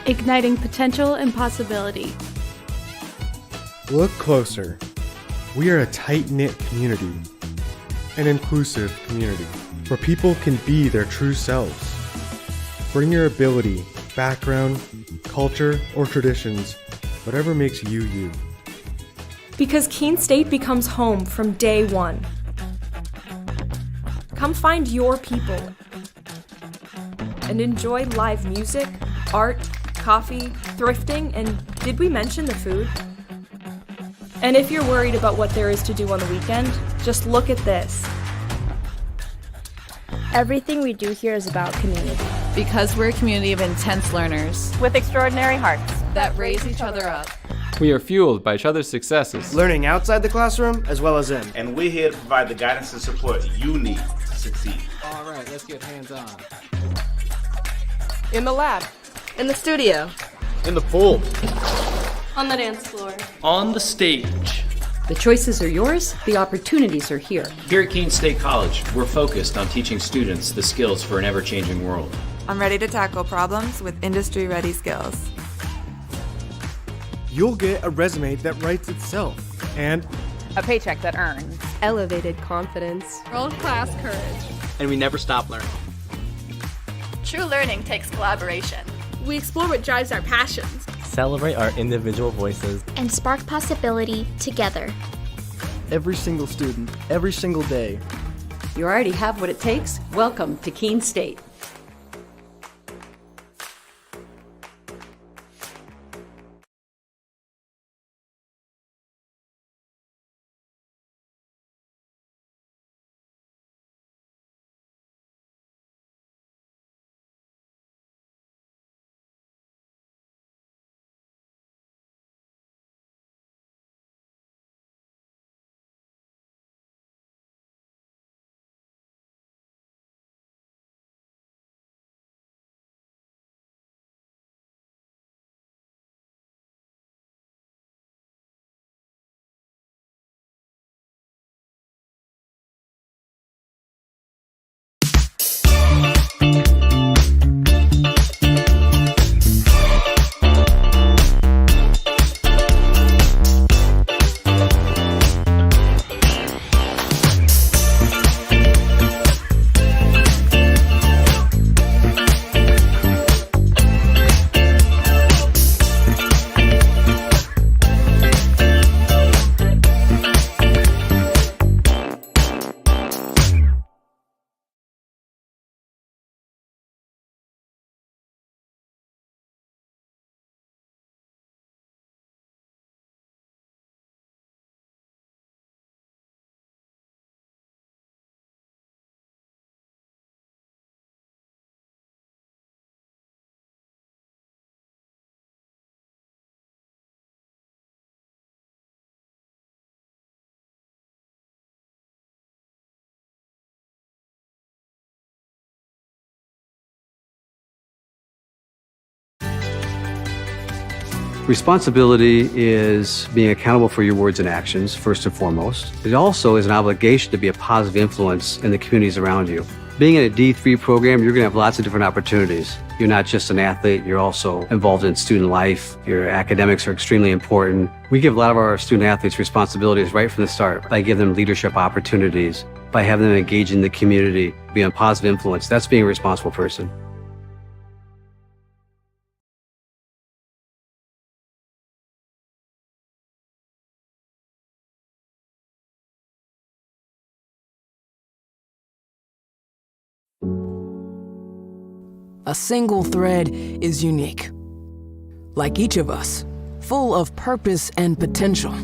Igniting potential and possibility. Look closer. We are a tight-knit community, an inclusive community, where people can be their true selves. Bring your ability, background, culture, or traditions, whatever makes you you. Because Keene State becomes home from day one. Come find your people and enjoy live music, art, coffee, thrifting, and did we mention the food? And if you're worried about what there is to do on the weekend, just look at this. Everything we do here is about community. Because we're a community of intense learners with extraordinary hearts that raise each other up. We are fueled by each other's successes, learning outside the classroom as well as in. And we're here to provide the guidance and support you need to succeed. All right, let's get hands-on. In the lab. In the studio. In the pool. On the dance floor. On the stage. The choices are yours, the opportunities are here. Here at Keene State College, we're focused on teaching students the skills for an ever-changing world. I'm ready to tackle problems with industry-ready skills. You'll get a resume that writes itself, and a paycheck that earns. Elevated confidence. World-class courage. And we never stop learning. True learning takes collaboration. We explore what drives our passions. Celebrate our individual voices. And spark possibility together. Every single student, every single day. You already have what it takes. Welcome to Keene State. Responsibility is being accountable for your words and actions, first and foremost. It also is an obligation to be a positive influence in the communities around you. Being in a D3 program, you're going to have lots of different opportunities. You're not just an athlete, you're also involved in student life. Your academics are extremely important. We give a lot of our student athletes responsibilities right from the start by giving them leadership opportunities, by having them engage in the community, be a positive influence. That's being a responsible person. a single thread is unique. Like each of us, full of purpose and potential.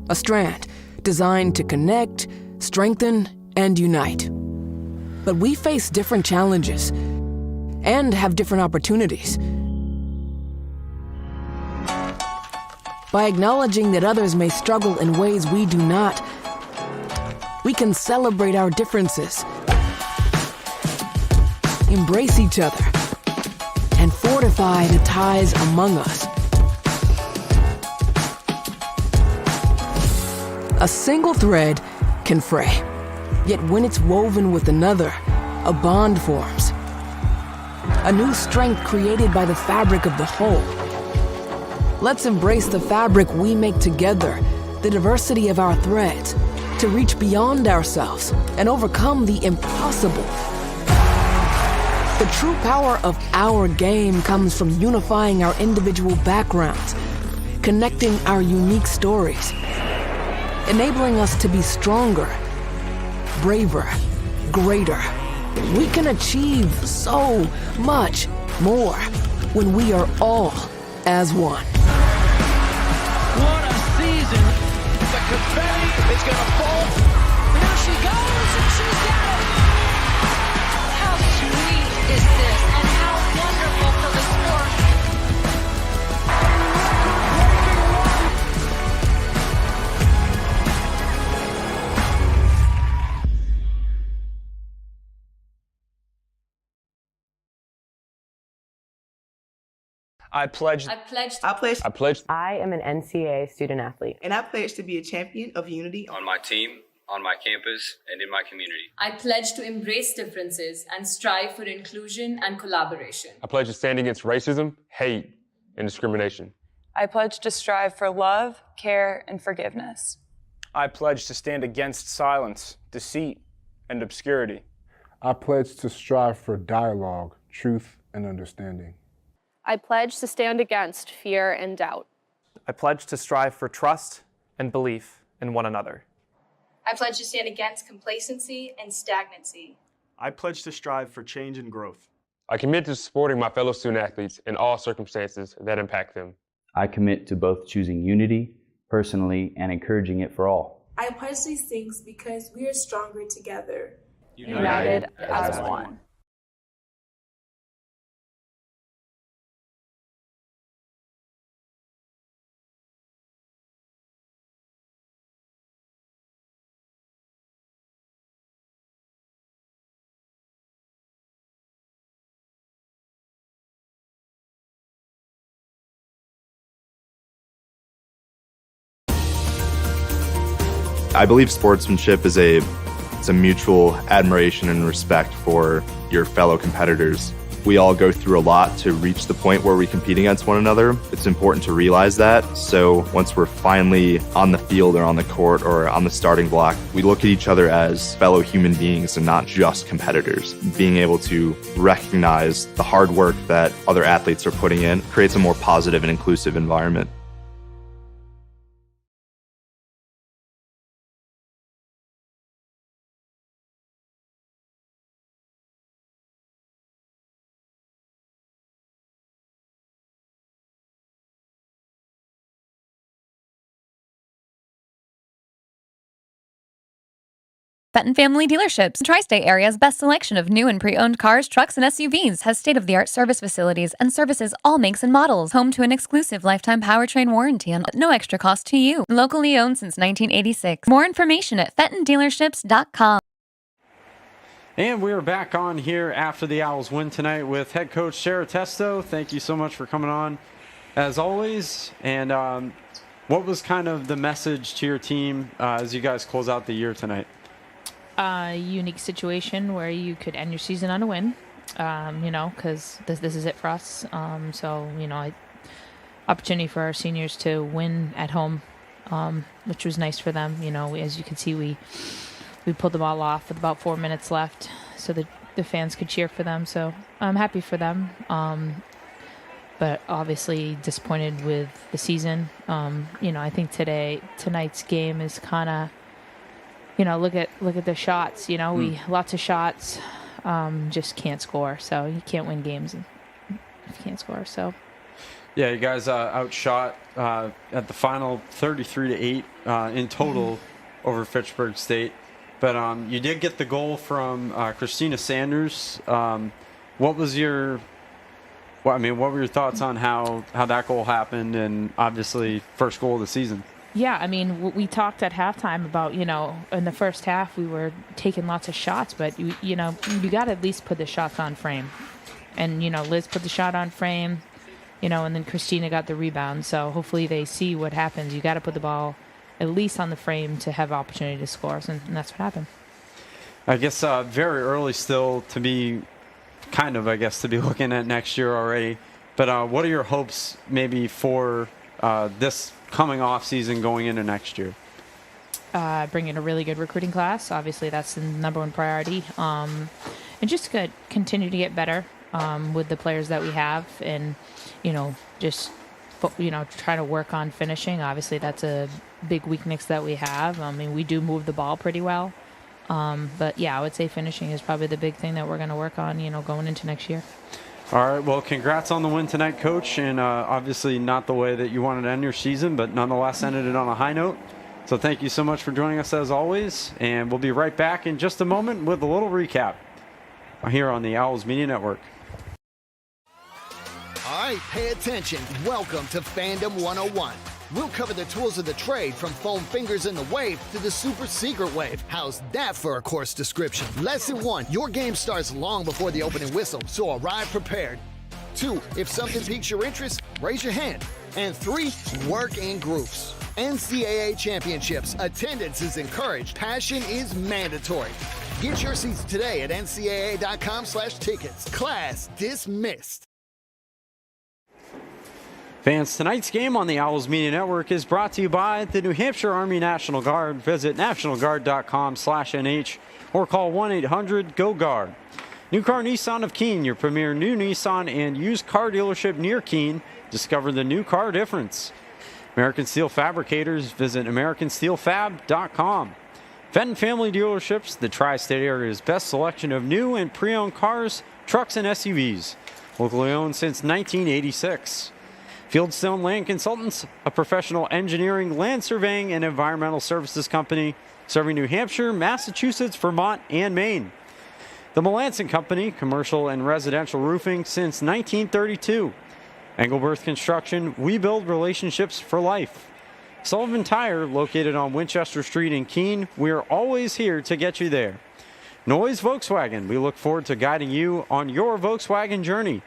A strand designed to connect, strengthen, and unite. But we face different challenges and have different opportunities. By acknowledging that others may struggle in ways we do not, we can celebrate our differences, embrace each other, and fortify the ties among us. A single thread can fray, yet when it's woven with another, a bond forms. A new strength created by the fabric of the whole. Let's embrace the fabric we make together, the diversity of our threads, to reach beyond ourselves and overcome the impossible. The true power of our game comes from unifying our individual backgrounds, connecting our unique stories, enabling us to be stronger, braver, greater. We can achieve so much more when we are all as one. What a season! The confetti is going to fall. There she goes, and she's got it! How sweet is this, and how wonderful for the sport! I pledge. I pledge. I pledge. I pledge. I am an NCAA student athlete. And I pledge to be a champion of unity on my team, on my campus, and in my community. I pledge to embrace differences and strive for inclusion and collaboration. I pledge to stand against racism, hate, and discrimination. I pledge to strive for love, care, and forgiveness. I pledge to stand against silence, deceit, and obscurity. I pledge to strive for dialogue, truth, and understanding. I pledge to stand against fear and doubt. I pledge to strive for trust and belief in one another. I pledge to stand against complacency and stagnancy. I pledge to strive for change and growth. I commit to supporting my fellow student athletes in all circumstances that impact them. I commit to both choosing unity personally and encouraging it for all. I pledge these things because we are stronger together. United as one. I believe sportsmanship is a mutual admiration and respect for your fellow competitors. We all go through a lot to reach the point where we compete against one another. It's important to realize that. So once we're finally on the field or on the court or on the starting block, we look at each other as fellow human beings and not just competitors. Being able to recognize the hard work that other athletes are putting in creates a more positive and inclusive environment. Fenton Family Dealerships, Tri-State Area's best selection of new and pre-owned cars, trucks, and SUVs, has state-of-the-art service facilities and services all makes and models. Home to an exclusive lifetime powertrain warranty and no extra cost to you. Locally owned since 1986. More information at FentonDealerships.com. And we're back on here after the Owls win tonight with head coach Shara Testo. Thank you so much for coming on, as always. And what was kind of the message to your team as you guys close out the year tonight? Unique situation where you could end your season on a win, because this is it for us. Opportunity for our seniors to win at home, which was nice for them. As you can see, we pulled the ball off with about 4 minutes left so that the fans could cheer for them. So I'm happy for them, but obviously disappointed with the season. I think tonight's game is kind of, look at the shots. We lots of shots, just can't score. So you can't win games if you can't score. So. Yeah, you guys outshot at the final 33-8 in total over Fitchburg State. But you did get the goal from Christina Sanders. What were your thoughts on how that goal happened, and obviously first goal of the season? Yeah, I mean, we talked at halftime about, in the first half we were taking lots of shots, but you got to at least put the shots on frame. And, Liz put the shot on frame, and then Christina got the rebound. So hopefully they see what happens. You got to put the ball at least on the frame to have opportunity to score, and that's what happened. I guess very early still to be looking at next year already. But what are your hopes maybe for this coming off season going into next year? Bring in a really good recruiting class. Obviously, that's the number one priority. And just continue to get better with the players that we have, and try to work on finishing. Obviously, that's a big weakness that we have. I mean, we do move the ball pretty well. But yeah, I would say finishing is probably the big thing that we're going to work on, going into next year. All right, well, congrats on the win tonight, Coach, and obviously not the way that you wanted to end your season, but nonetheless ended it on a high note. So thank you so much for joining us as always, and we'll be right back in just a moment with a little recap here on the Owls Media Network. All right, pay attention. Welcome to Fandom 101. We'll cover the tools of the trade, from foam fingers in the wave to the super secret wave. How's that for a course description? Lesson 1, your game starts long before the opening whistle, so arrive prepared. 2, if something piques your interest, raise your hand. And 3, work in groups. NCAA championships. Attendance is encouraged. Passion is mandatory. Get your seats today at ncaa.com/tickets. Class dismissed. Fans, tonight's game on the Owls Media Network is brought to you by the New Hampshire Army National Guard. Visit nationalguard.com/NH or call 1-800-GO-GUARD. New Car Nissan of Keene, your premier new Nissan and used car dealership near Keene. Discover the new car difference. American Steel Fabricators, visit americansteelfab.com. Fenton Family Dealerships, the tri-state area's best selection of new and pre-owned cars, trucks, and SUVs. Locally owned since 1986. Fieldstone Land Consultants, a professional engineering, land surveying, and environmental services company serving New Hampshire, Massachusetts, Vermont, and Maine. The Melanson Company, commercial and residential roofing since 1932. Engelberth Construction, we build relationships for life. Sullivan Tire, located on Winchester Street in Keene, we are always here to get you there. Noise Volkswagen, we look forward to guiding you on your Volkswagen journey.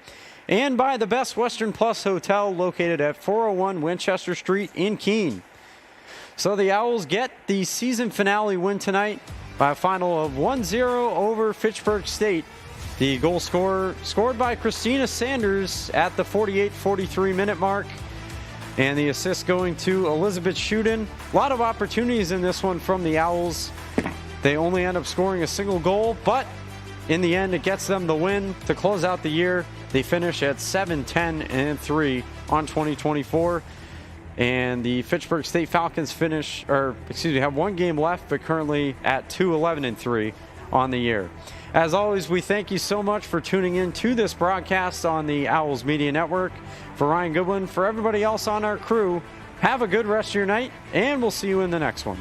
And by the Best Western Plus Hotel, located at 401 Winchester Street in Keene. So the Owls get the season finale win tonight by a final of 1-0 over Fitchburg State. The goal scored by Christina Sanders at the 48-43 minute mark. And the assist going to Elizabeth Shuden. A lot of opportunities in this one from the Owls. They only end up scoring a single goal, but in the end, it gets them the win to close out the year. They finish at 7-10-3 on 2024. And the Fitchburg State Falcons have one game left, but currently at 2-11-3 on the year. As always, we thank you so much for tuning in to this broadcast on the Owls Media Network. For Ryan Goodwin, for everybody else on our crew, have a good rest of your night, and we'll see you in the next one.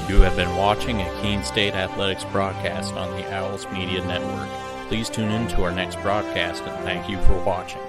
You have been watching a Keene State Athletics broadcast on the Owls Media Network. Please tune in to our next broadcast, and thank you for watching.